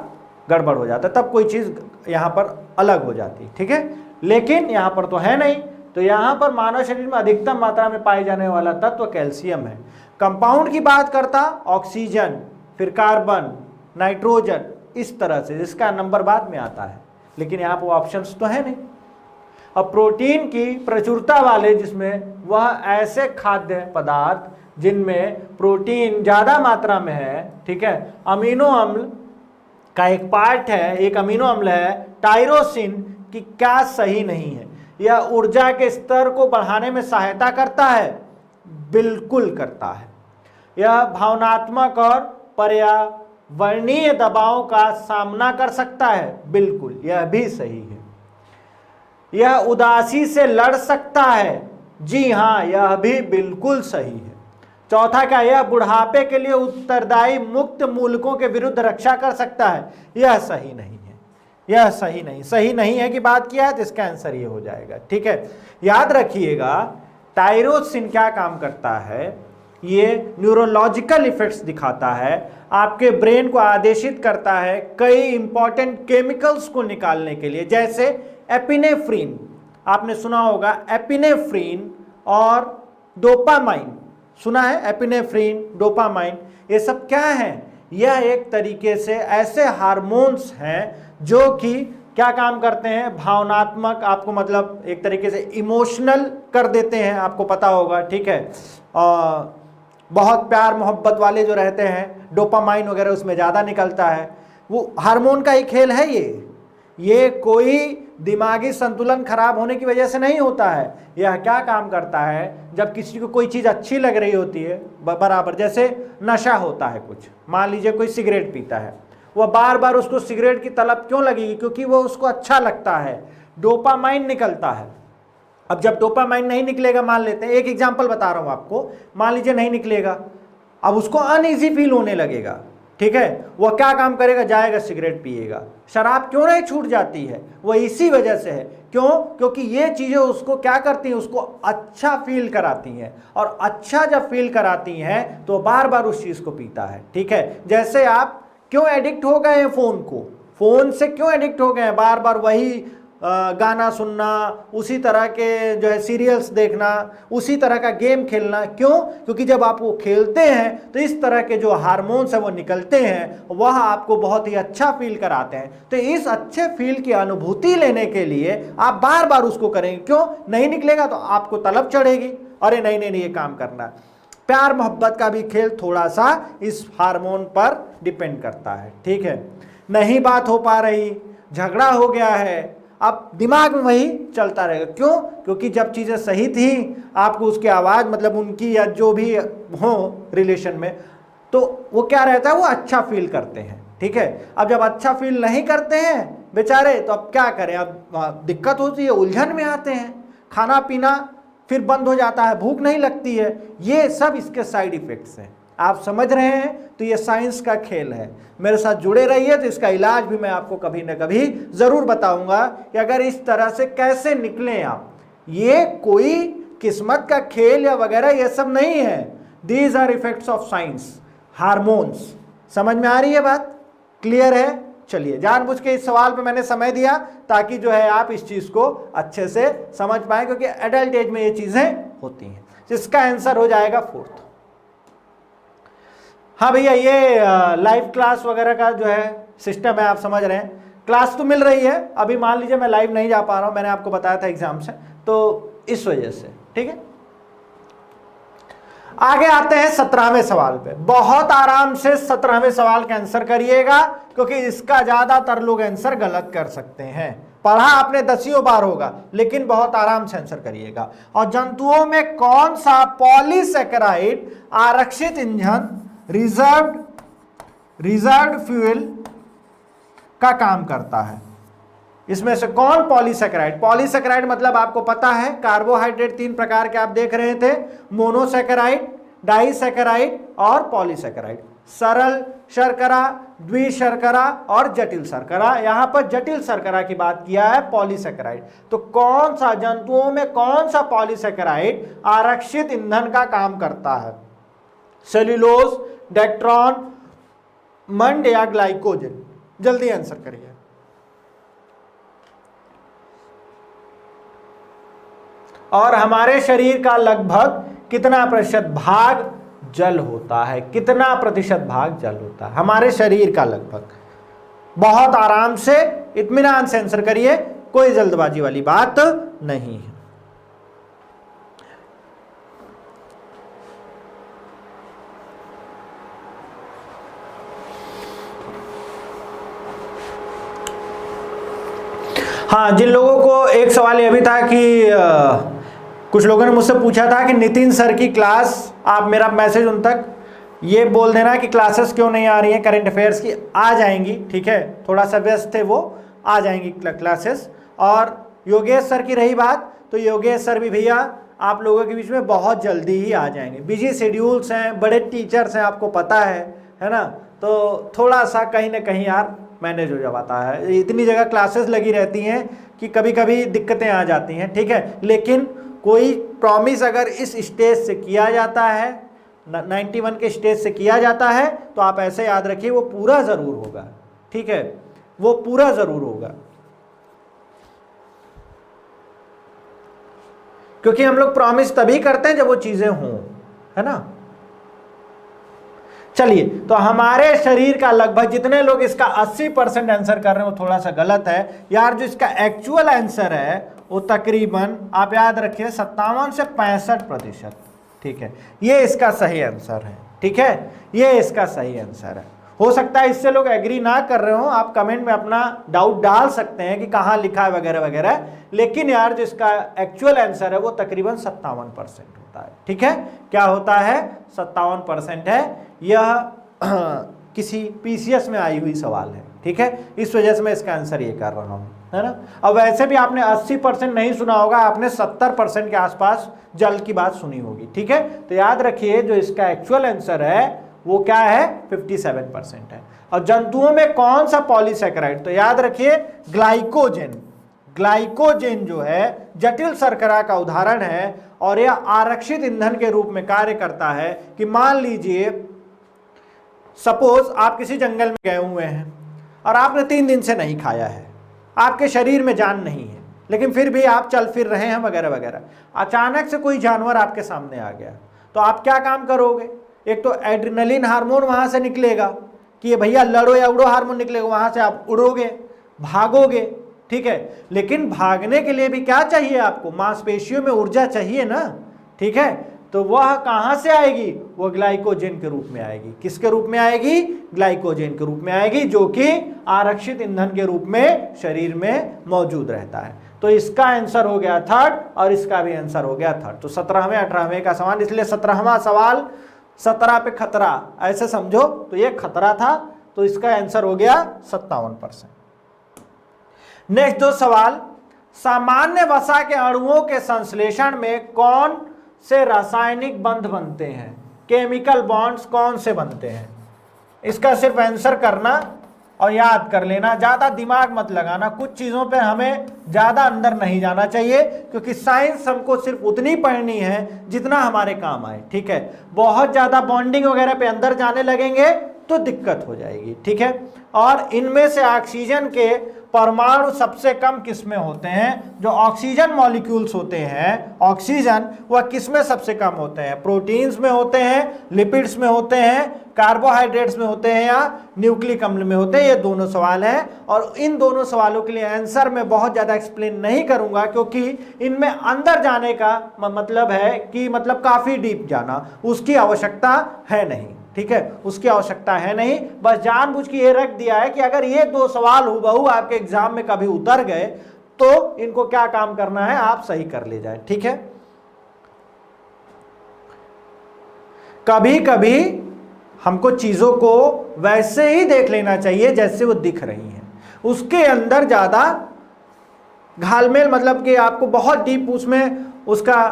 गड़बड़ हो जाता, तब कोई चीज यहां पर अलग हो जाती, ठीक है, लेकिन यहां पर तो है नहीं। तो यहां पर मानव शरीर में अधिकतम मात्रा में पाए जाने वाला तत्व कैल्शियम है। कंपाउंड की बात करता ऑक्सीजन, फिर कार्बन, नाइट्रोजन, इस तरह से, जिसका नंबर बाद में आता है, लेकिन यहाँ पर ऑप्शंस तो है नहीं। अब प्रोटीन की प्रचुरता वाले, जिसमें वह ऐसे खाद्य पदार्थ जिनमें प्रोटीन ज़्यादा मात्रा में है, ठीक है, अमीनो अम्ल का एक पार्ट है, एक अमीनो अम्ल है टायरोसिन, की क्या सही नहीं है। यह ऊर्जा के स्तर को बढ़ाने में सहायता करता है, बिल्कुल करता है। यह भावनात्मक और पर्यावरणीय दबाव का सामना कर सकता है, बिल्कुल, यह भी सही है। यह उदासी से लड़ सकता है, जी हाँ, यह भी बिल्कुल सही है। चौथा क्या, यह बुढ़ापे के लिए उत्तरदायी मुक्त मूलकों के विरुद्ध रक्षा कर सकता है, यह सही नहीं है, यह सही नहीं, सही नहीं है कि बात किया है, तो इसका आंसर ये हो जाएगा, ठीक है। याद रखिएगा टायरोसिन क्या काम करता है, ये न्यूरोलॉजिकल इफेक्ट्स दिखाता है, आपके ब्रेन को आदेशित करता है कई इंपॉर्टेंट केमिकल्स को निकालने के लिए, जैसे एपिनेफ्रीन, आपने सुना होगा एपिनेफ्रीन और डोपामाइन, सुना है, एपिनेफ्रीन, डोपामाइन, ये सब क्या है, यह एक तरीके से ऐसे हार्मोन्स हैं जो कि क्या काम करते हैं, भावनात्मक, आपको मतलब एक तरीके से इमोशनल कर देते हैं, आपको पता होगा, ठीक है। बहुत प्यार मोहब्बत वाले जो रहते हैं, डोपामाइन वगैरह उसमें ज़्यादा निकलता है, वो हार्मोन का ही खेल है। ये कोई दिमागी संतुलन खराब होने की वजह से नहीं होता है। यह क्या काम करता है, जब किसी को कोई चीज़ अच्छी लग रही होती है, बराबर जैसे नशा होता है कुछ, मान लीजिए कोई सिगरेट पीता है, वह बार बार उसको सिगरेट की तलब क्यों लगेगी? क्योंकि वो उसको अच्छा लगता है, डोपामाइन निकलता है। अब जब डोपामाइन नहीं निकलेगा, मान लेते हैं, एक एग्जांपल बता रहा हूं आपको, मान लीजिए नहीं निकलेगा, अब उसको अनईजी फील होने लगेगा, ठीक है, वह क्या काम करेगा? जाएगा सिगरेट पिएगा। शराब क्यों नहीं छूट जाती है? वह इसी वजह से है। क्यों? क्योंकि ये चीजें उसको क्या करती हैं? उसको अच्छा फील कराती हैं, और अच्छा जब फील कराती हैं तो बार बार उस चीज को पीता है, ठीक है। जैसे आप क्यों एडिक्ट हो गए हैं फोन को? फोन से क्यों एडिक्ट हो गए हैं? बार बार वही गाना सुनना, उसी तरह के जो है सीरियल्स देखना, उसी तरह का गेम खेलना। क्यों? क्योंकि जब आप वो खेलते हैं तो इस तरह के जो हार्मोन्स है वो निकलते हैं, वह आपको बहुत ही अच्छा फील कराते हैं। तो इस अच्छे फील की अनुभूति लेने के लिए आप बार बार उसको करेंगे। क्यों? नहीं निकलेगा तो आपको तलब चढ़ेगी, अरे नहीं नहीं नहीं ये काम करना है। प्यार मोहब्बत का भी खेल थोड़ा सा इस हार्मोन पर डिपेंड करता है, ठीक है। नहीं बात हो पा रही, झगड़ा हो गया है, अब दिमाग में वही चलता रहेगा। क्यों? क्योंकि जब चीज़ें सही थी, आपको उसकी आवाज़, मतलब उनकी या जो भी हो रिलेशन में, तो वो क्या रहता है? वो अच्छा फील करते हैं, ठीक है। अब जब अच्छा फील नहीं करते हैं बेचारे, तो अब क्या करें? अब दिक्कत होती है, उलझन में आते हैं, खाना पीना फिर बंद हो जाता है, भूख नहीं लगती है। ये सब इसके साइड इफेक्ट्स हैं। आप समझ रहे हैं? तो ये साइंस का खेल है। मेरे साथ जुड़े रहिए, तो इसका इलाज भी मैं आपको कभी न कभी जरूर बताऊंगा कि अगर इस तरह से कैसे निकलें आप। ये कोई किस्मत का खेल या वगैरह ये सब नहीं है। These are effects of science, hormones. समझ में आ रही है बात? क्लियर है? चलिए, जानबूझ के इस सवाल पे मैंने समय दिया ताकि जो है आप इस चीज को अच्छे से समझ पाए, क्योंकि एडल्ट एज में ये चीजें होती हैं। इसका आंसर हो जाएगा 4th। हाँ भैया, ये लाइव क्लास वगैरह का जो है सिस्टम है, आप समझ रहे हैं। क्लास तो मिल रही है, अभी मान लीजिए मैं लाइव नहीं जा पा रहा हूं, मैंने आपको बताया था एग्जाम से, तो इस वजह से, ठीक है। आगे आते हैं 17वें सवाल पे। बहुत आराम से 17वें सवाल का आंसर करिएगा, क्योंकि इसका ज्यादातर लोग आंसर गलत कर सकते हैं। पढ़ा आपने दसियों बार होगा, लेकिन बहुत आराम से आंसर करिएगा। और जंतुओं में कौन सा पॉलीसेकेराइड आरक्षित ईंधन, रिजर्व्ड फ्यूल का काम करता है? इसमें से कौन पॉलीसेकेराइड? पॉलीसेकेराइड मतलब आपको पता है, कार्बोहाइड्रेट 3 प्रकार के आप देख रहे थे, मोनोसेकेराइड, डाइसेकेराइड और पॉलीसेकेराइड। सरल शर्करा, द्विशर्करा और जटिल शर्करा। यहां पर जटिल शर्करा की बात किया है, पॉलीसेकेराइड। तो कौन सा जंतुओं में कौन सा पॉलीसेकेराइड आरक्षित ईंधन का काम करता है? सेल्यूलोज, डेक्ट्रॉन, मंड या ग्लाइकोजन? जल्दी आंसर करिए। और हमारे शरीर का लगभग कितना प्रतिशत भाग जल होता है? कितना प्रतिशत भाग जल होता है हमारे शरीर का? लगभग। बहुत आराम से इत्मीनान से आंसर करिए, कोई जल्दबाजी वाली बात नहीं है। हाँ, जिन लोगों को एक सवाल यह भी था कि कुछ लोगों ने मुझसे पूछा था कि नितिन सर की क्लास, आप मेरा मैसेज उन तक ये बोल देना कि क्लासेस क्यों नहीं आ रही हैं करंट अफेयर्स की। आ जाएंगी, ठीक है, थोड़ा सा व्यस्त थे वो, आ जाएंगी क्लासेस। और योगेश सर की रही बात, तो योगेश सर भी भैया आप लोगों के बीच में बहुत जल्दी ही आ जाएंगे। बिजी शेड्यूल्स हैं, बड़े टीचर्स हैं, आपको पता है ना, तो थोड़ा सा कहीं ना कहीं यार मैनेज हो जाता है। इतनी जगह क्लासेस लगी रहती हैं कि कभी कभी दिक्कतें आ जाती हैं, ठीक है। लेकिन कोई प्रॉमिस अगर इस स्टेज से किया जाता है, 91 के स्टेज से किया जाता है, तो आप ऐसे याद रखिए वो पूरा ज़रूर होगा, ठीक है, वो पूरा ज़रूर होगा। क्योंकि हम लोग प्रॉमिस तभी करते हैं जब वो चीज़ें हों, है ना। चलिए, तो हमारे शरीर का लगभग, जितने लोग इसका 80% आंसर कर रहे हैं वो थोड़ा सा गलत है यार। जो इसका एक्चुअल आंसर है वो तकरीबन आप याद रखिए 57 से 65%, ठीक है। ये इसका सही आंसर है, ठीक है, ये इसका सही आंसर है। हो सकता है इससे लोग एग्री ना कर रहे हो, आप कमेंट में अपना डाउट डाल सकते हैं कि कहाँ लिखा है वगैरह वगैरह, लेकिन यार जो इसका एक्चुअल आंसर है वो तकरीबन 57% होता है, ठीक है। क्या होता है? 57% है। यह किसी पीसीएस में आई हुई सवाल है, ठीक है, इस वजह से मैं इसका आंसर ये कर रहा हूँ, है ना। अब वैसे भी आपने 80% नहीं सुना होगा, आपने 70% के आसपास जल की बात सुनी होगी, ठीक है। तो याद रखिए जो इसका एक्चुअल आंसर है वो क्या है, 57% है। और जंतुओं में कौन सा पॉलीसैकेराइड, तो याद रखिए ग्लाइकोजेन। ग्लाइकोजेन जो है जटिल शर्करा का उदाहरण है और यह आरक्षित ईंधन के रूप में कार्य करता है कि मान लीजिए सपोज आप किसी जंगल में गए हुए हैं और आपने 3 दिन से नहीं खाया है, आपके शरीर में जान नहीं है, लेकिन फिर भी आप चल फिर रहे हैं वगैरह वगैरह। अचानक से कोई जानवर आपके सामने आ गया तो आप क्या काम करोगे, एक तो एड्रेनलिन हार्मोन वहां से निकलेगा कि ये भैया लड़ो या उड़ो हार्मोन निकलेगा, वहां से आप उड़ोगे, भागोगे, ठीक है। लेकिन भागने के लिए भी क्या चाहिए आपको, मांसपेशियों में ऊर्जा चाहिए ना, ठीक है। तो वह कहां से आएगी, वो ग्लाइकोजेन के रूप में आएगी। किसके रूप में आएगी, ग्लाइकोजेन के रूप में आएगी, जो कि आरक्षित ईंधन के रूप में शरीर में मौजूद रहता है। तो इसका आंसर हो गया थर्ड और इसका भी आंसर हो गया थर्ड। तो 17वें 18वें का सवाल, इसलिए 17वां सवाल 17 पे खतरा ऐसे समझो, तो ये खतरा था, तो इसका आंसर हो गया 57%। नेक्स्ट 2 सवाल, सामान्य वसा के अणुओं के संश्लेषण में कौन से रासायनिक बंध बनते हैं, केमिकल बॉन्ड्स कौन से बनते हैं। इसका सिर्फ आंसर करना और याद कर लेना, ज़्यादा दिमाग मत लगाना, कुछ चीज़ों पे हमें ज़्यादा अंदर नहीं जाना चाहिए, क्योंकि साइंस हमको सिर्फ उतनी पढ़नी है जितना हमारे काम आए, ठीक है। बहुत ज़्यादा बॉन्डिंग वगैरह पे अंदर जाने लगेंगे तो दिक्कत हो जाएगी, ठीक है। और इनमें से ऑक्सीजन के परमाणु सबसे कम किसमें होते हैं, जो ऑक्सीजन मॉलिक्यूल्स होते हैं, ऑक्सीजन वह किसमें सबसे कम होते हैं, प्रोटीन्स में होते हैं, लिपिड्स में होते हैं, कार्बोहाइड्रेट्स में होते हैं या न्यूक्लिक अम्ल में होते हैं। ये दोनों सवाल हैं और इन दोनों सवालों के लिए आंसर मैं बहुत ज़्यादा एक्सप्लेन नहीं करूंगा, क्योंकि इनमें अंदर जाने का मतलब है कि मतलब काफ़ी डीप जाना, उसकी आवश्यकता है नहीं, ठीक है, उसकी आवश्यकता है नहीं। बस जानबूझ के ये रख दिया है कि अगर ये 2 सवाल हुबहू आपके एग्जाम में कभी उतर गए तो इनको क्या काम करना है, आप सही कर ले जाए, ठीक है। कभी कभी हमको चीजों को वैसे ही देख लेना चाहिए जैसे वो दिख रही हैं, उसके अंदर ज्यादा घालमेल मतलब कि आपको बहुत डीप उसमें उसका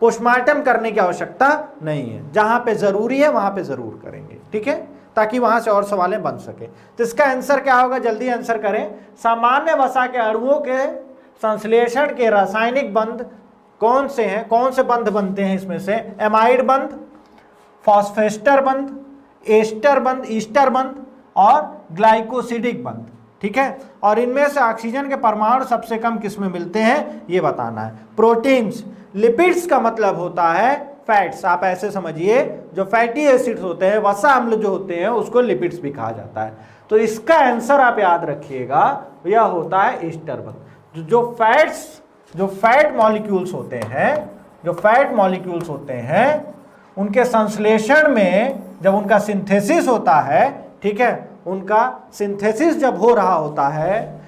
पोस्टमार्टम करने की आवश्यकता नहीं है। जहां पे जरूरी है वहां पे जरूर करेंगे, ठीक है, ताकि वहां से और सवालें बन सके। तो इसका आंसर क्या होगा, जल्दी आंसर करें। सामान्य वसा के अणुओं के संश्लेषण के रासायनिक बंध कौन से हैं, कौन से बंध बनते हैं इसमें से, एमाइड बंध, फॉस्फेस्टर बंध, एस्टर बंध, ईस्टर बंध और ग्लाइकोसिडिक बंध, ठीक है। और इनमें से ऑक्सीजन के परमाणु सबसे कम किसमें मिलते हैं ये बताना है। प्रोटीन्स, लिपिड्स का मतलब होता है फैट्स, आप ऐसे समझिए जो फैटी एसिड्स होते हैं, वसा अम्ल जो होते हैं, उसको लिपिड्स भी कहा जाता है। तो इसका आंसर आप याद रखिएगा, यह होता है ईस्टर बंध। जो फैट मॉलिक्यूल्स होते हैं, जो फैट मॉलिक्यूल्स होते हैं, उनके संश्लेषण में जब उनका सिंथेसिस होता है, ठीक है, उनका सिंथेसिस जब हो रहा होता है,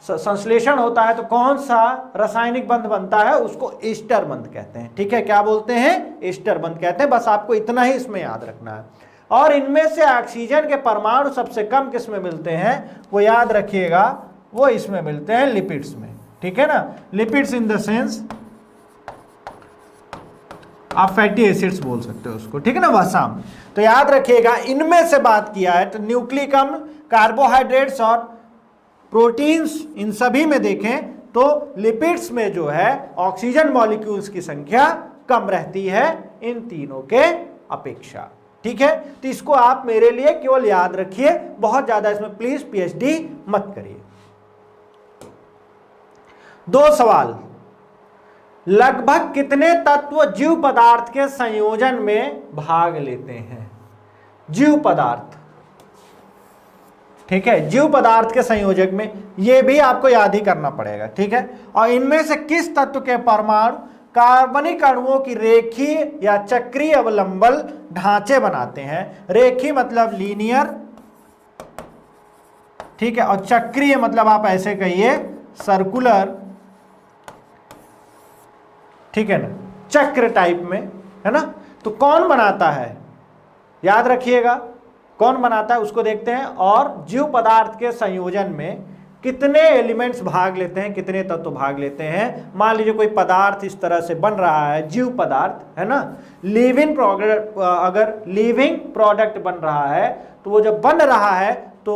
संश्लेषण होता है, तो कौन सा रासायनिक बंध बनता है, उसको ईस्टर बंध कहते हैं, ठीक है। क्या बोलते हैं, ईस्टर बंध कहते हैं। बस आपको इतना ही इसमें याद रखना है। और इनमें से ऑक्सीजन के परमाणु सबसे कम किसमें मिलते हैं, वो याद रखिएगा, वो इसमें मिलते हैं लिपिड्स में, ठीक है ना। लिपिड्स इन द सेंस आप फैटी एसिड्स बोल सकते हो उसको, ठीक है ना, वसा। तो याद रखिएगा इनमें से बात किया है तो न्यूक्लिक अम्ल, कार्बोहाइड्रेट्स और प्रोटीन्स, इन सभी में देखें तो लिपिड्स में जो है ऑक्सीजन मॉलिक्यूल्स की संख्या कम रहती है इन तीनों के अपेक्षा, ठीक है। तो इसको आप मेरे लिए केवल याद रखिए, बहुत ज्यादा इसमें प्लीज पीएचडी मत करिए। 2 सवाल, लगभग कितने तत्व जीव पदार्थ के संयोजन में भाग लेते हैं, जीव पदार्थ, ठीक है, जीव पदार्थ के संयोजक में, यह भी आपको याद ही करना पड़ेगा, ठीक है। और इनमें से किस तत्व के परमाणु कार्बनिक अणुओं की रेखीय या चक्रीय अवलंबन ढांचे बनाते हैं। रेखीय मतलब लीनियर, ठीक है, और चक्रीय मतलब आप ऐसे कहिए सर्कुलर, ठीक है ना, चक्र टाइप में, है ना। तो कौन बनाता है, याद रखिएगा, कौन बनाता है उसको देखते हैं, और जीव पदार्थ के संयोजन में कितने एलिमेंट्स भाग लेते हैं, कितने तत्व भाग लेते हैं। मान लीजिए कोई पदार्थ इस तरह से बन रहा है, जीव पदार्थ है ना, लिविंग प्रोडक्ट, अगर लिविंग प्रोडक्ट बन रहा है तो वो जब बन रहा है तो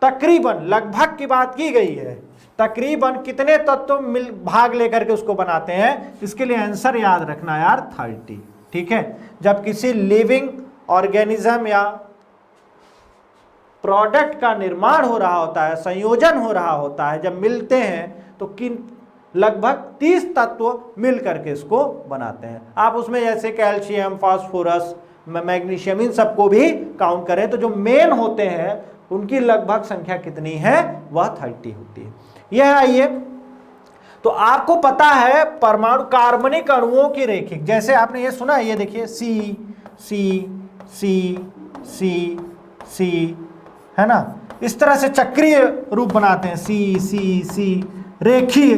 तकरीबन, लगभग की बात की गई है, तकरीबन कितने तत्व मिल भाग लेकर के उसको बनाते हैं। इसके लिए आंसर याद रखना यार 30, ठीक है। जब किसी लिविंग ऑर्गेनिज्म या प्रोडक्ट का निर्माण हो रहा होता है, संयोजन हो रहा होता है, जब मिलते हैं तो किन लगभग 30 तत्व मिल करके इसको बनाते हैं। आप उसमें जैसे कैल्शियम, फास्फोरस, मैग्नीशियम, इन सबको भी काउंट करें तो जो मेन होते हैं उनकी लगभग संख्या कितनी है, वह 30 होती है। यह आइए, तो आपको पता है परमाणु कार्बनिक अणुओं की रेखिक, जैसे आपने ये सुना, ये देखिए सी सी सी सी सी, है ना, इस तरह से चक्रीय रूप बनाते हैं, सी सी सी, रेखीय।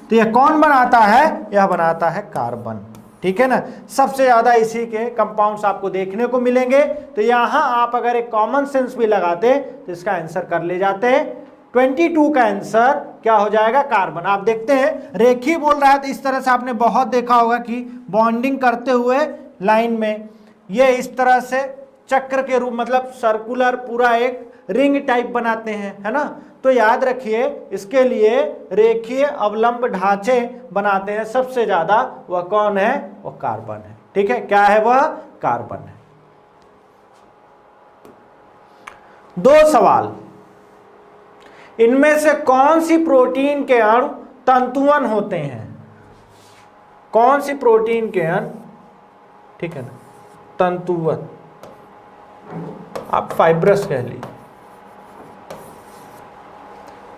तो यह कौन बनाता है, यह बनाता है कार्बन, ठीक है ना। सबसे ज्यादा इसी के कंपाउंड्स आपको देखने को मिलेंगे। तो यहां आप अगर एक कॉमन सेंस भी लगाते तो इसका आंसर कर ले जाते हैं। 22 का आंसर क्या हो जाएगा, कार्बन। आप देखते हैं रेखीय बोल रहा है तो इस तरह से आपने बहुत देखा होगा कि बॉन्डिंग करते हुए लाइन में ये इस तरह से चक्र के रूप, मतलब सर्कुलर पूरा एक रिंग टाइप बनाते हैं, है ना। तो याद रखिए इसके लिए रेखीय अवलंब ढांचे बनाते हैं सबसे ज्यादा, वह कौन है, वह कार्बन है, ठीक है। क्या है वह, कार्बन है। 2 सवाल, इनमें से कौन सी प्रोटीन के अणु तंतुवन होते हैं, कौन सी प्रोटीन के अणु, ठीक है ना, तंतुवन, आप फाइब्रस कह लीजिए,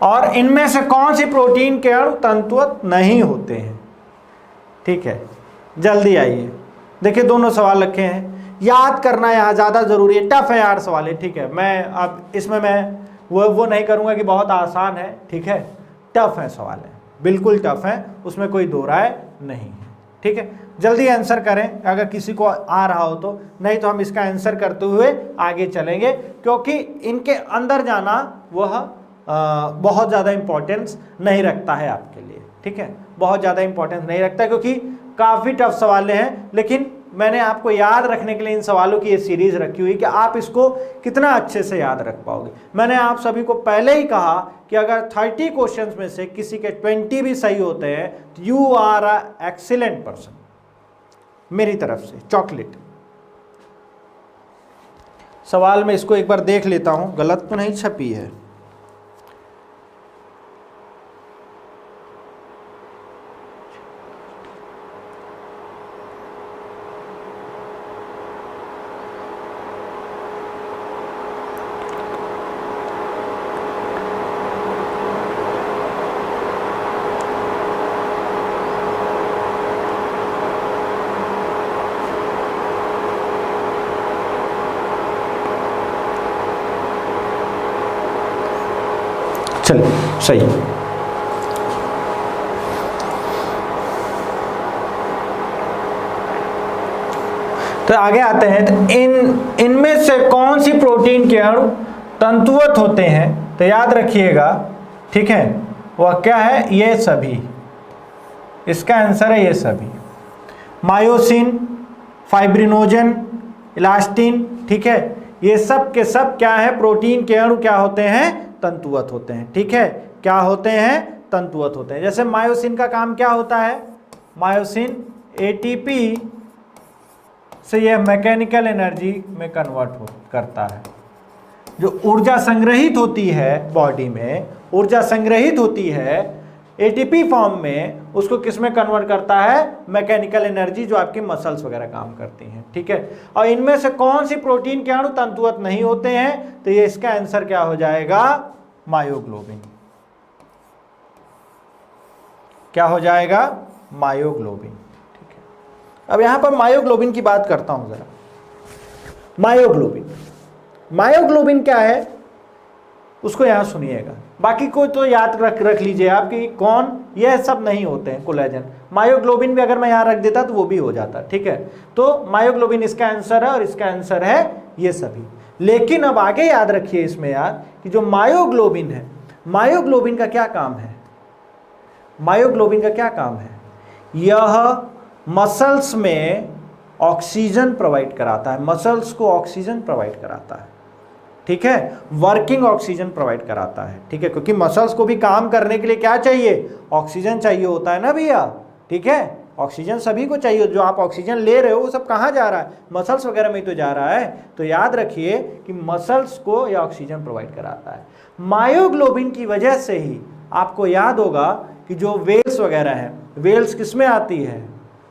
और इनमें से कौन सी प्रोटीन के अणु तंतुवत नहीं होते हैं, ठीक है। जल्दी आइए, देखिए दोनों सवाल रखे हैं, याद करना यहाँ ज़्यादा ज़रूरी है, टफ है यार सवाल है, ठीक है। मैं अब इसमें मैं वो नहीं करूँगा कि बहुत आसान है, ठीक है, टफ है सवाल है, बिल्कुल टफ है, उसमें कोई दो राय नहीं है, ठीक है। जल्दी आंसर करें अगर किसी को आ रहा हो तो, नहीं तो हम इसका आंसर करते हुए आगे चलेंगे, क्योंकि इनके अंदर जाना वह बहुत ज़्यादा इम्पोर्टेंस नहीं रखता है आपके लिए, ठीक है, बहुत ज़्यादा इम्पोर्टेंस नहीं रखता, क्योंकि काफ़ी टफ सवाल हैं। लेकिन मैंने आपको याद रखने के लिए इन सवालों की ये सीरीज़ रखी हुई कि आप इसको कितना अच्छे से याद रख पाओगे। मैंने आप सभी को पहले ही कहा कि अगर 30 क्वेश्चंस में से किसी के 20 भी सही होते हैं तो you are a excellent person, मेरी तरफ से चॉकलेट। सवाल में इसको एक बार देख लेता हूँ, गलत तो नहीं छपी है। चलिए सही, तो आगे आते हैं। तो इनमें से कौन सी प्रोटीन के अणु तंतुवत होते हैं, तो याद रखिएगा, ठीक है, वह क्या है, ये सभी, इसका आंसर है ये सभी, मायोसिन, फाइब्रिनोजन, इलास्टिन, ठीक है, ये सब के सब क्या है, प्रोटीन के अणु क्या होते हैं, तंतुवत होते हैं, ठीक है। क्या होते हैं, तंतुवत होते हैं। जैसे मायोसिन का काम क्या होता है, मायोसिन एटीपी से यह मैकेनिकल एनर्जी में कन्वर्ट करता है। जो ऊर्जा संग्रहित होती है बॉडी में, ऊर्जा संग्रहित होती है एटीपी फॉर्म में, उसको किस में कन्वर्ट करता है, मैकेनिकल एनर्जी, जो आपकी मसल्स वगैरह काम करती हैं, ठीक है। और इनमें से कौन सी प्रोटीन के अणु तंतुवत नहीं होते हैं, तो ये इसका आंसर क्या हो जाएगा, मायोग्लोबिन। क्या हो जाएगा, मायोग्लोबिन, ठीक है। अब यहां पर मायोग्लोबिन की बात करता हूं जरा। मायोग्लोबिन, मायोग्लोबिन क्या है उसको यहां सुनिएगा, बाकी को तो याद रख लीजिए आप कि कौन, यह सब नहीं होते हैं कोलेजन। मायोग्लोबिन भी अगर मैं यहां रख देता तो वो भी हो जाता, ठीक है। तो मायोग्लोबिन इसका आंसर है और इसका आंसर है ये सभी। लेकिन अब आगे याद रखिए इसमें यार कि जो मायोग्लोबिन है, मायोग्लोबिन का क्या काम है, मायोग्लोबिन का क्या काम है, यह मसल्स में ऑक्सीजन प्रोवाइड कराता है, मसल्स को ऑक्सीजन प्रोवाइड कराता है, ठीक है, वर्किंग ऑक्सीजन प्रोवाइड कराता है, ठीक है, क्योंकि मसल्स को भी काम करने के लिए क्या चाहिए, ऑक्सीजन चाहिए होता है ना भैया, ठीक है, ऑक्सीजन सभी को चाहिए, जो आप ऑक्सीजन ले रहे हो वो सब कहाँ जा रहा है, मसल्स वगैरह में तो जा रहा है, तो याद रखिए कि मसल्स को यह ऑक्सीजन प्रोवाइड कराता है। मायोग्लोबिन की वजह से ही आपको याद होगा कि जो वेल्स वगैरह हैं, वेल्स किस में आती है,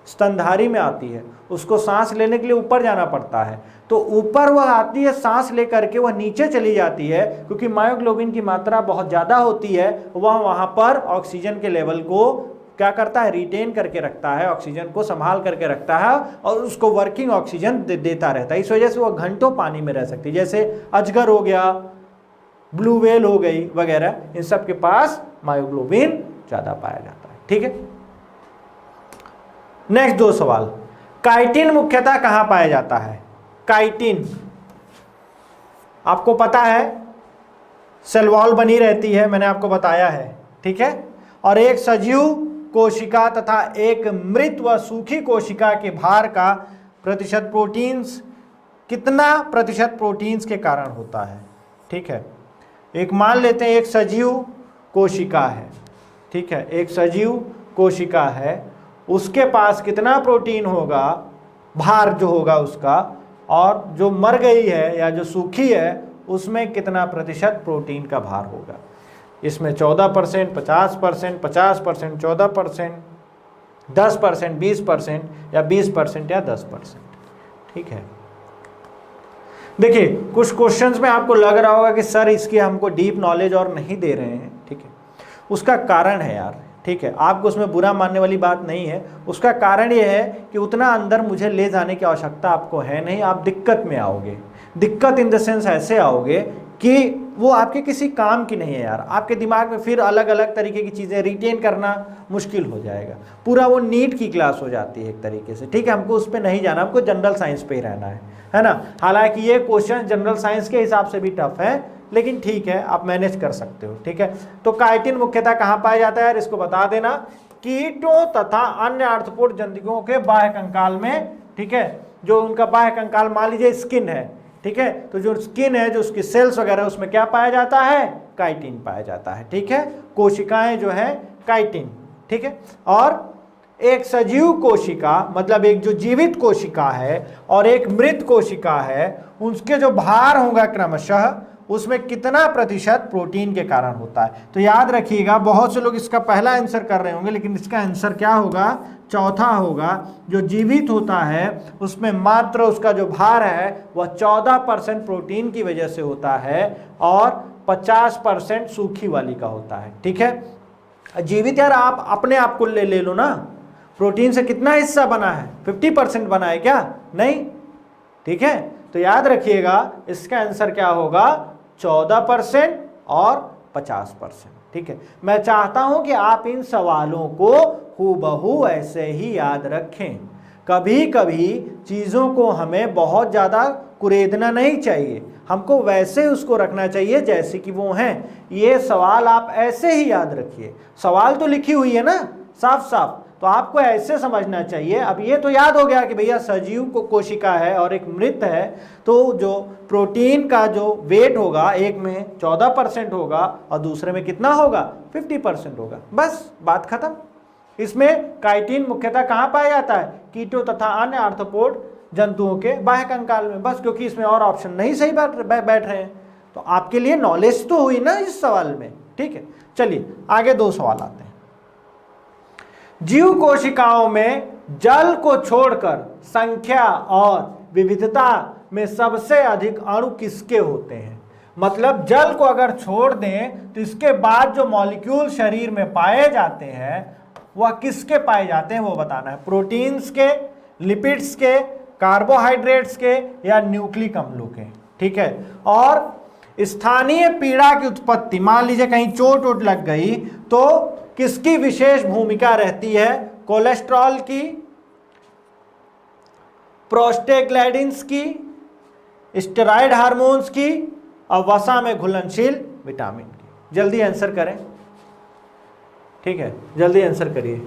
स्तनधारी में आती है, उसको सांस लेने के लिए ऊपर जाना पड़ता है, तो ऊपर वह आती है, सांस लेकर के वह नीचे चली जाती है, क्योंकि मायोग्लोबिन की मात्रा बहुत ज़्यादा होती है, वह वहाँ पर ऑक्सीजन के लेवल को क्या करता है, रिटेन करके रखता है, ऑक्सीजन को संभाल करके रखता है और उसको वर्किंग ऑक्सीजन देता रहता है। इस वजह से वह घंटों पानी में रह सकती है, जैसे अजगर हो गया, ब्लू व्हेल हो गई वगैरह, इन सब के पास मायोग्लोबिन ज़्यादा पाया जाता है, ठीक है। नेक्स्ट दो सवाल, काइटिन मुख्यतः कहाँ पाया जाता है, काइटिन आपको पता है सेल वॉल बनी रहती है, मैंने आपको बताया है, ठीक है, और एक सजीव कोशिका तथा एक मृत व सूखी कोशिका के भार का प्रतिशत प्रोटीन्स, कितना प्रतिशत प्रोटीन्स के कारण होता है, ठीक है। एक मान लेते हैं एक सजीव कोशिका है, ठीक है, एक सजीव कोशिका है, उसके पास कितना प्रोटीन होगा, भार जो होगा उसका, और जो मर गई है या जो सूखी है उसमें कितना प्रतिशत प्रोटीन का भार होगा। इसमें 14%, 50%, 50%, 14%, 10%, 20% या 20% या 10%, ठीक है। देखिए कुछ क्वेश्चंस में आपको लग रहा होगा कि सर इसकी हमको डीप नॉलेज और नहीं दे रहे हैं, ठीक है, उसका कारण है यार, ठीक है, आपको उसमें बुरा मानने वाली बात नहीं है, उसका कारण ये है कि उतना अंदर मुझे ले जाने की आवश्यकता आपको है नहीं, आप दिक्कत में आओगे, दिक्कत इन द सेंस ऐसे आओगे कि वो आपके किसी काम की नहीं है यार, आपके दिमाग में फिर अलग अलग तरीके की चीज़ें रिटेन करना मुश्किल हो जाएगा, पूरा वो नीट की क्लास हो जाती है एक तरीके से, ठीक है, हमको उस पर नहीं जाना, हमको जनरल साइंस पे ही रहना है ना। हालांकि ये क्वेश्चन जनरल साइंस के हिसाब से भी टफ है, लेकिन ठीक है आप मैनेज कर सकते हो, ठीक है। तो काइटिन मुख्यतः कहाँ पाया जाता है यार, इसको बता देना, कीटों तथा अन्य आर्थ्रोपोड जंतुओं के बाह्य कंकाल में, ठीक है, जो उनका बाह्य कंकाल मान लीजिए स्किन है, ठीक है, तो जो स्किन है, जो उसकी सेल्स वगैरह, उसमें क्या पाया जाता है, काइटिन पाया जाता है, ठीक है, कोशिकाएं जो है काइटिन, ठीक है। और एक सजीव कोशिका मतलब एक जो जीवित कोशिका है और एक मृत कोशिका है, उनके जो भार होगा क्रमशः उसमें कितना प्रतिशत प्रोटीन के कारण होता है। तो याद रखिएगा, बहुत से लोग इसका पहला आंसर कर रहे होंगे, लेकिन इसका आंसर क्या होगा, चौथा होगा। जो जीवित होता है उसमें मात्र उसका जो भार है वह 14% प्रोटीन की वजह से होता है और 50% सूखी वाली का होता है, ठीक है। जीवित यार आप अपने आप को ले लो ना, प्रोटीन से कितना हिस्सा बना है, 50% बना है क्या, नहीं, ठीक है। तो याद रखिएगा इसका आंसर क्या होगा, 14% और 50%, ठीक है। मैं चाहता हूं कि आप इन सवालों को हूबहू ऐसे ही याद रखें। कभी कभी चीज़ों को हमें बहुत ज़्यादा कुरेदना नहीं चाहिए, हमको वैसे उसको रखना चाहिए जैसे कि वो हैं। ये सवाल आप ऐसे ही याद रखिए, सवाल तो लिखी हुई है ना साफ साफ, तो आपको ऐसे समझना चाहिए। अब ये तो याद हो गया कि भैया सजीव को कोशिका है और एक मृत है, तो जो प्रोटीन का जो वेट होगा, एक में 14% होगा और दूसरे में कितना होगा, 50% होगा, बस बात खत्म। इसमें काइटिन मुख्यतः कहाँ पाया जाता है, कीटों तथा अन्य आर्थ्रोपोड जंतुओं के बाह्य कंकाल में, बस, क्योंकि इसमें और ऑप्शन नहीं सही बैठ रहे हैं। तो आपके लिए नॉलेज तो हुई ना इस सवाल में, ठीक है। चलिए आगे दो सवाल आते हैं। जीव कोशिकाओं में जल को छोड़कर संख्या और विविधता में सबसे अधिक अणु किसके होते हैं, मतलब जल को अगर छोड़ दें तो इसके बाद जो मॉलिक्यूल शरीर में पाए जाते हैं वह किसके पाए जाते हैं वो बताना है। प्रोटीन्स के, लिपिड्स के, कार्बोहाइड्रेट्स के या न्यूक्लिक अम्लों के, ठीक है। और स्थानीय पीड़ा की उत्पत्ति, मान लीजिए कहीं चोट वोट लग गई तो किसकी विशेष भूमिका रहती है, कोलेस्ट्रॉल की, प्रोस्टेग्लैंडिन्स की स्टेरॉयड हार्मोन्स की और वसा में घुलनशील विटामिन की। जल्दी आंसर करें, ठीक है, जल्दी आंसर करिए।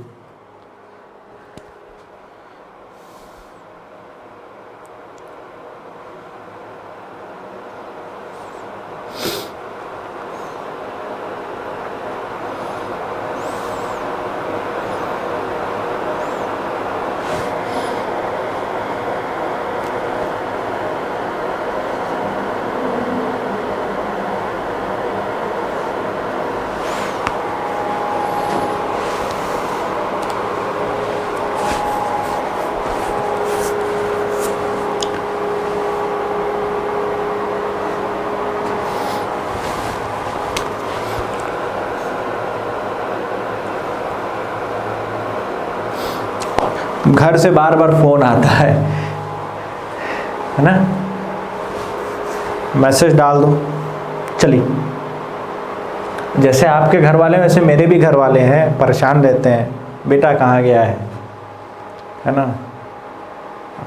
घर से बार बार फोन आता है ना, मैसेज डाल दो। चलिए, जैसे आपके घर वाले वैसे मेरे भी घर वाले हैं, परेशान रहते हैं, बेटा कहाँ गया है ना।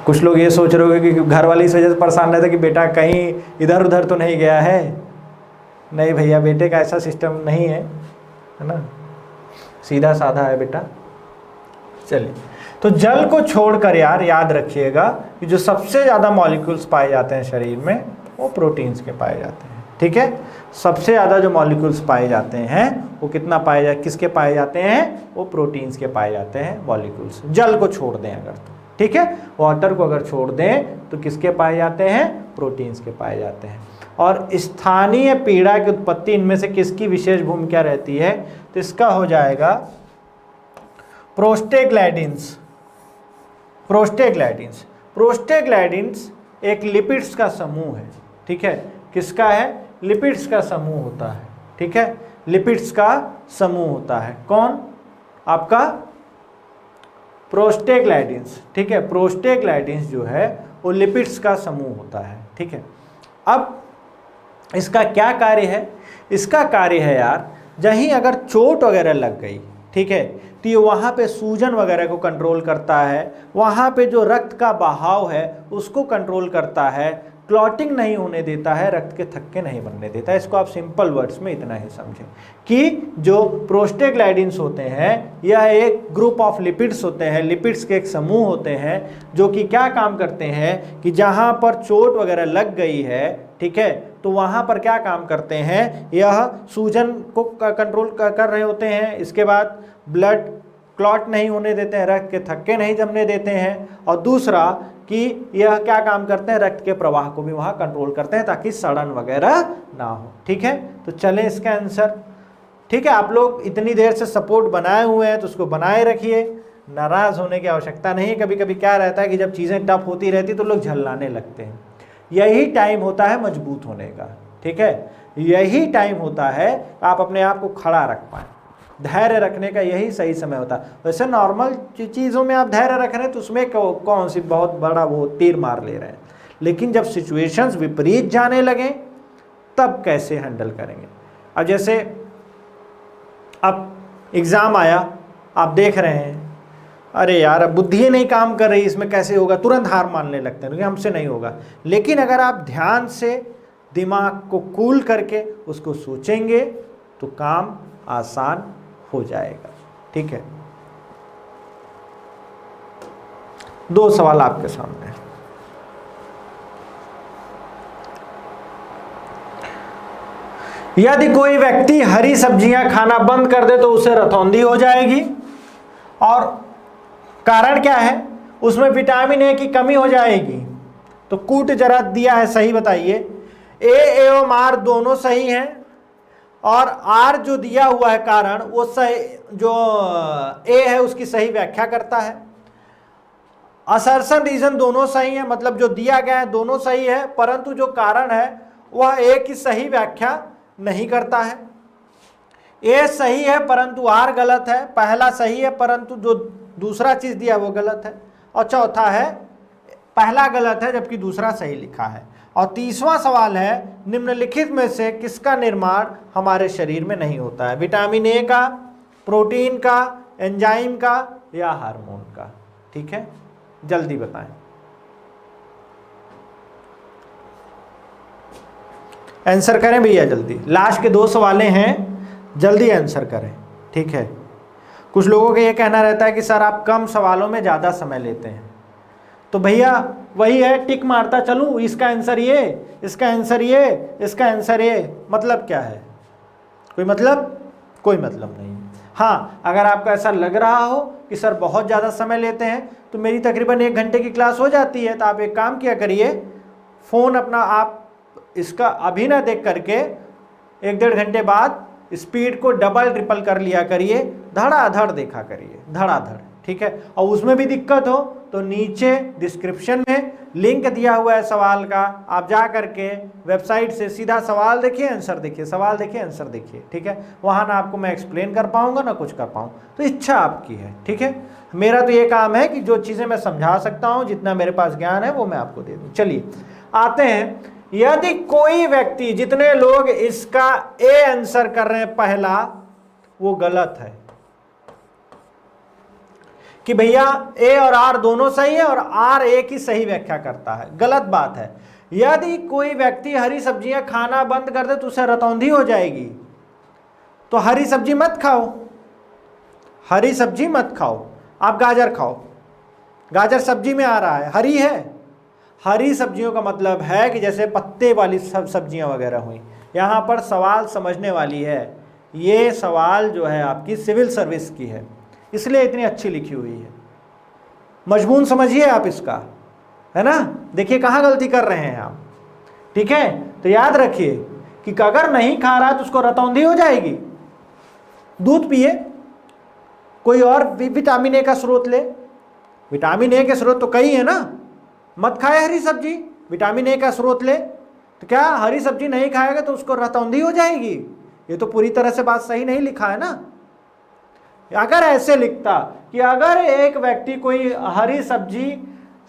कुछ लोग ये सोच रहे होंगे कि घर वाले इस वजह से परेशान रहते हैं कि बेटा कहीं इधर उधर तो नहीं गया है। नहीं भैया, बेटे का ऐसा सिस्टम नहीं है ना, सीधा साधा है बेटा। चलिए, तो जल को छोड़कर यार याद रखिएगा कि जो सबसे ज़्यादा मॉलिक्यूल्स पाए जाते हैं शरीर में वो प्रोटीन्स के पाए जाते हैं, ठीक है। सबसे ज़्यादा जो मॉलिक्यूल्स पाए जाते हैं वो किसके पाए जाते हैं, वो प्रोटीन्स के पाए जाते हैं मॉलिक्यूल्स। जल को छोड़ दें अगर तो, ठीक है, वाटर को अगर छोड़ दें तो किसके पाए जाते हैं, प्रोटीन्स के पाए जाते हैं। और स्थानीय पीड़ा की उत्पत्ति इनमें से किसकी विशेष भूमिका रहती है, तो इसका हो जाएगा प्रोस्टेग्लैंडिन्स। प्रोस्टेग्लैंडिन्स एक लिपिड्स का समूह है, ठीक है। किसका है, लिपिड्स का समूह होता है, ठीक है, लिपिड्स का समूह होता है। कौन, आपका प्रोस्टेग्लैंडिन्स, ठीक है। प्रोस्टेग्लैंडिन्स जो है वो लिपिड्स का समूह होता है, ठीक है। अब इसका क्या कार्य है, इसका कार्य है यार, जहीं अगर चोट वगैरह लग गई, ठीक है, तो ये वहाँ पे सूजन वगैरह को कंट्रोल करता है, वहाँ पे जो रक्त का बहाव है उसको कंट्रोल करता है, क्लॉटिंग नहीं होने देता है, रक्त के थक्के नहीं बनने देता है। इसको आप सिंपल वर्ड्स में इतना ही समझें कि जो प्रोस्टेग्लैंडिन्स होते हैं यह एक ग्रुप ऑफ लिपिड्स होते हैं, लिपिड्स के एक समूह होते हैं जो कि क्या काम करते हैं कि जहाँ पर चोट वगैरह लग गई है, ठीक है, तो वहाँ पर क्या काम करते हैं, यह सूजन को कंट्रोल कर रहे होते हैं। इसके बाद ब्लड क्लॉट नहीं होने देते हैं, रक्त के थक्के नहीं जमने देते हैं। और दूसरा कि यह क्या काम करते हैं, रक्त के प्रवाह को भी वहाँ कंट्रोल करते हैं ताकि सड़न वगैरह ना हो, ठीक है। तो चले इसका आंसर, ठीक है। आप लोग इतनी देर से सपोर्ट बनाए हुए हैं तो उसको बनाए रखिए, नाराज़ होने की आवश्यकता नहीं है। कभी कभी क्या रहता है कि जब चीज़ें टफ होती रहती तो लोग झल्लाने लगते हैं, यही टाइम होता है मजबूत होने का, ठीक है। यही टाइम होता है आप अपने आप को खड़ा रख पाएँ, धैर्य रखने का यही सही समय होता है। वैसे नॉर्मल चीज़ों में आप धैर्य रख रहे हैं तो उसमें कौन सी बहुत बड़ा वो तीर मार ले रहे हैं, लेकिन जब सिचुएशंस विपरीत जाने लगे तब कैसे हैंडल करेंगे। अब जैसे अब एग्ज़ाम आया, आप देख रहे हैं अरे यार अब बुद्धि नहीं काम कर रही, इसमें कैसे होगा, तुरंत हार मानने लगते हैं क्योंकि हमसे नहीं होगा। लेकिन अगर आप ध्यान से दिमाग को कूल करके उसको सोचेंगे तो काम आसान हो जाएगा, ठीक है। 2 सवाल आपके सामने। यदि कोई व्यक्ति हरी सब्जियां खाना बंद कर दे तो उसे रतौंधी हो जाएगी, और कारण क्या है, उसमें विटामिन ए की कमी हो जाएगी। तो कूट जरा दिया है, सही बताइए। ए एवं आर दोनों सही हैं, और आर जो दिया हुआ है कारण वो सही, जो ए है उसकी सही व्याख्या करता है। असर्शन रीजन दोनों सही है, मतलब जो दिया गया है दोनों सही है, परंतु जो कारण है वह ए की सही व्याख्या नहीं करता है। ए सही है परंतु आर गलत है, पहला सही है परंतु जो दूसरा चीज दिया वो गलत है, और चौथा है पहला गलत है जबकि दूसरा सही लिखा है। और तीसवां सवाल है, निम्नलिखित में से किसका निर्माण हमारे शरीर में नहीं होता है, विटामिन ए का, प्रोटीन का, एंजाइम का या हार्मोन का, ठीक है। जल्दी बताएं। आंसर करें भैया जल्दी, लास्ट के 2 सवाल हैं, जल्दी आंसर करें, ठीक है। कुछ लोगों का ये कहना रहता है कि सर आप कम सवालों में ज़्यादा समय लेते हैं, तो भैया वही है, टिक मारता चलूँ, इसका आंसर ये, इसका आंसर ये, इसका आंसर ये, मतलब क्या है? कोई मतलब? कोई मतलब नहीं। हाँ, अगर आपको ऐसा लग रहा हो कि सर बहुत ज़्यादा समय लेते हैं, तो मेरी तकरीबन 1 घंटे की क्लास हो जाती है, तो आप एक काम किया करिए, फ़ोन अपना आप इसका अभी ना देख करके 1-1.5 घंटे बाद स्पीड को डबल ट्रिपल कर लिया करिए, धड़ाधड़ देखा करिए, धड़ाधड़, ठीक है। और उसमें भी दिक्कत हो तो नीचे डिस्क्रिप्शन में लिंक दिया हुआ है सवाल का, आप जा करके वेबसाइट से सीधा सवाल देखिए, आंसर देखिए, सवाल देखिए, आंसर देखिए, ठीक है। वहाँ ना आपको मैं एक्सप्लेन कर पाऊंगा ना कुछ कर पाऊँ, तो इच्छा आपकी है, ठीक है। मेरा तो ये काम है कि जो चीज़ें मैं समझा सकता हूँ, जितना मेरे पास ज्ञान है वो मैं आपको दे दूँ। चलिए आते हैं, यदि कोई व्यक्ति, जितने लोग इसका ए आंसर कर रहे हैं पहला, वो गलत है कि भैया ए और आर दोनों सही है और आर ए की सही व्याख्या करता है, गलत बात है। यदि कोई व्यक्ति हरी सब्जियां खाना बंद कर दे तो उसे रतौंधी हो जाएगी, तो हरी सब्जी मत खाओ, हरी सब्जी मत खाओ, आप गाजर खाओ, गाजर सब्जी में आ रहा है, हरी है। हरी सब्जियों का मतलब है कि जैसे पत्ते वाली सब सब्जियां वगैरह हुई। यहाँ पर सवाल समझने वाली है, ये सवाल जो है आपकी सिविल सर्विस की है, इसलिए इतनी अच्छी लिखी हुई है। मजमून समझिए आप इसका, है ना। देखिए कहाँ गलती कर रहे हैं आप, ठीक है। तो याद रखिए कि अगर नहीं खा रहा तो उसको रतौंधी हो जाएगी। दूध पिए, कोई और विटामिन ए का स्रोत ले, विटामिन ए के स्रोत तो कई है ना, मत खाए हरी सब्जी, विटामिन ए का स्रोत ले। तो क्या हरी सब्जी नहीं खाएगा तो उसको रतौंधी हो जाएगी? ये तो पूरी तरह से बात सही नहीं लिखा है ना। अगर ऐसे लिखता कि अगर एक व्यक्ति कोई हरी सब्जी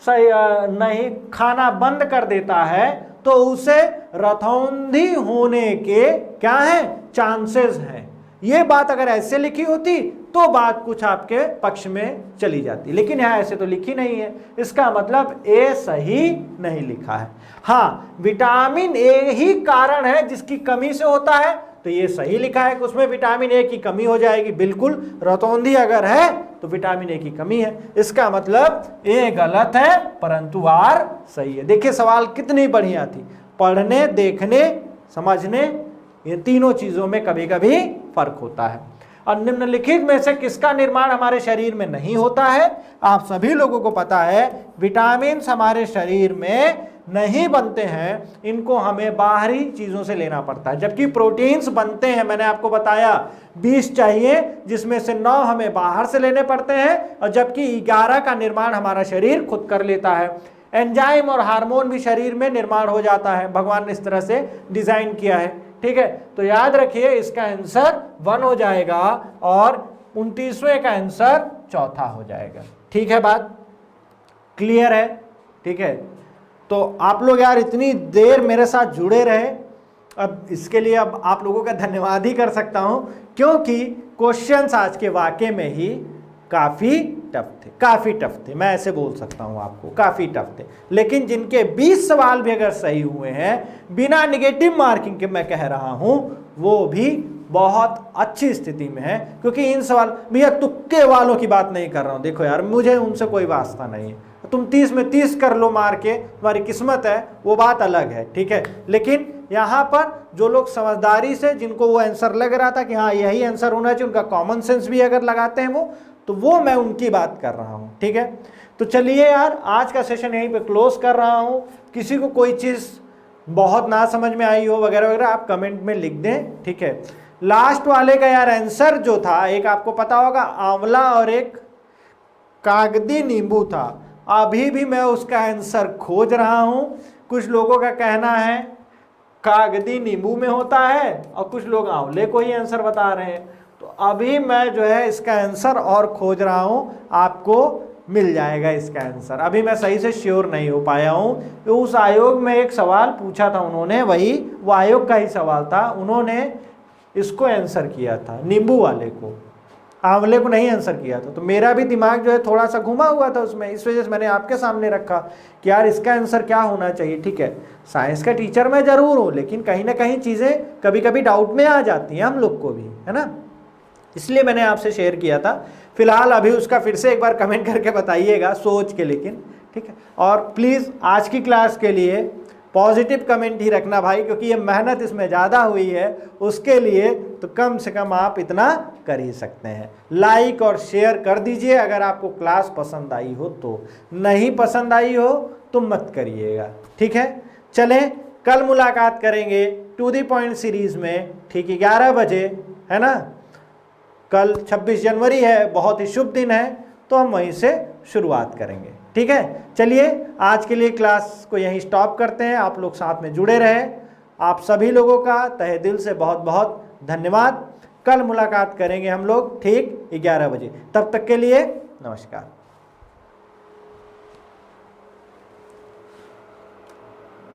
नहीं खाना बंद कर देता है तो उसे रतौंधी होने के क्या है, चांसेस हैं, ये बात अगर ऐसे लिखी होती तो बात कुछ आपके पक्ष में चली जाती, लेकिन यहाँ ऐसे तो लिखी नहीं है, इसका मतलब ए सही नहीं लिखा है। हाँ, विटामिन ए ही कारण है जिसकी कमी से होता है, तो ये सही लिखा है कि उसमें विटामिन ए की कमी हो जाएगी, बिल्कुल। रतौंधी अगर है तो विटामिन ए की कमी है, इसका मतलब ए गलत है परंतु आर सही है। देखिए सवाल कितनी बढ़िया थी, पढ़ने, देखने, समझने, ये तीनों चीजों में कभी कभी फर्क होता है। और निम्नलिखित में से किसका निर्माण हमारे शरीर में नहीं होता है? आप सभी लोगों को पता है, विटामिन हमारे शरीर में नहीं बनते हैं, इनको हमें बाहरी चीज़ों से लेना पड़ता है। जबकि प्रोटीन्स बनते हैं, मैंने आपको बताया 20 चाहिए, जिसमें से 9 हमें बाहर से लेने पड़ते हैं, और जबकि 11 का निर्माण हमारा शरीर खुद कर लेता है। एंजाइम और हार्मोन भी शरीर में निर्माण हो जाता है, भगवान ने इस तरह से डिज़ाइन किया है, ठीक है। तो याद रखिए इसका आंसर 1 हो जाएगा और 29वें का आंसर चौथा हो जाएगा, ठीक है। बात क्लियर है, ठीक है। तो आप लोग यार इतनी देर मेरे साथ जुड़े रहे, अब इसके लिए अब आप लोगों का धन्यवाद ही कर सकता हूं, क्योंकि क्वेश्चंस आज के वाकई में ही काफ़ी टफ थे, काफ़ी टफ थे, मैं ऐसे बोल सकता हूं आपको, काफ़ी टफ थे। लेकिन जिनके 20 सवाल भी अगर सही हुए हैं बिना निगेटिव मार्किंग के, मैं कह रहा हूं, वो भी बहुत अच्छी स्थिति में है। क्योंकि इन सवाल, भैया तुक्के वालों की बात नहीं कर रहा हूं, देखो यार मुझे उनसे कोई वास्ता नहीं है, तुम 30 में 30 कर लो मार के, तुम्हारी किस्मत है, वो बात अलग है, ठीक है। लेकिन यहाँ पर जो लोग समझदारी से, जिनको वो आंसर लग रहा था कि हाँ यही आंसर होना चाहिए, उनका कॉमन सेंस भी अगर लगाते हैं वो, तो वो मैं उनकी बात कर रहा हूँ, ठीक है। तो चलिए यार आज का सेशन यहीं पे क्लोज कर रहा हूँ। किसी को कोई चीज़ बहुत ना समझ में आई हो वगैरह वगैरह, आप कमेंट में लिख दें, ठीक है। लास्ट वाले का यार आंसर जो था, एक आपको पता होगा आंवला और एक कागदी नींबू था, अभी भी मैं उसका आंसर खोज रहा हूं। कुछ लोगों का कहना है कागदी नींबू में होता है और कुछ लोग आंवले को ही आंसर बता रहे हैं, तो अभी मैं जो है इसका आंसर और खोज रहा हूं, आपको मिल जाएगा इसका आंसर। अभी मैं सही से श्योर नहीं हो पाया हूं। तो उस आयोग में एक सवाल पूछा था उन्होंने, वही वो आयोग का ही सवाल था, उन्होंने इसको आंसर किया था, नींबू वाले को, आंवले को नहीं आंसर किया था, तो मेरा भी दिमाग जो है थोड़ा सा घुमा हुआ था उसमें, इस वजह से मैंने आपके सामने रखा कि यार इसका आंसर क्या होना चाहिए। ठीक है, साइंस का टीचर मैं जरूर हूँ, लेकिन कहीं ना कहीं चीज़ें कभी कभी डाउट में आ जाती हैं हम लोग को भी, है ना, इसलिए मैंने आपसे शेयर किया था। फिलहाल अभी उसका फिर से एक बार कमेंट करके बताइएगा सोच के, लेकिन ठीक है। और प्लीज़ आज की क्लास के लिए पॉजिटिव कमेंट ही रखना भाई, क्योंकि ये मेहनत इसमें ज़्यादा हुई है, उसके लिए तो कम से कम आप इतना कर ही सकते हैं। लाइक और शेयर कर दीजिए अगर आपको क्लास पसंद आई हो तो, नहीं पसंद आई हो तो मत करिएगा। ठीक है, चलें कल मुलाकात करेंगे टू द पॉइंट सीरीज़ में, ठीक 11 बजे, है ना। कल 26 जनवरी है, बहुत ही शुभ दिन है, तो हम वहीं से शुरुआत करेंगे। ठीक है, चलिए आज के लिए क्लास को यहीं स्टॉप करते हैं। आप लोग साथ में जुड़े रहे, आप सभी लोगों का तहे दिल से बहुत बहुत धन्यवाद। कल मुलाकात करेंगे हम लोग ठीक 11 बजे, तब तक के लिए नमस्कार।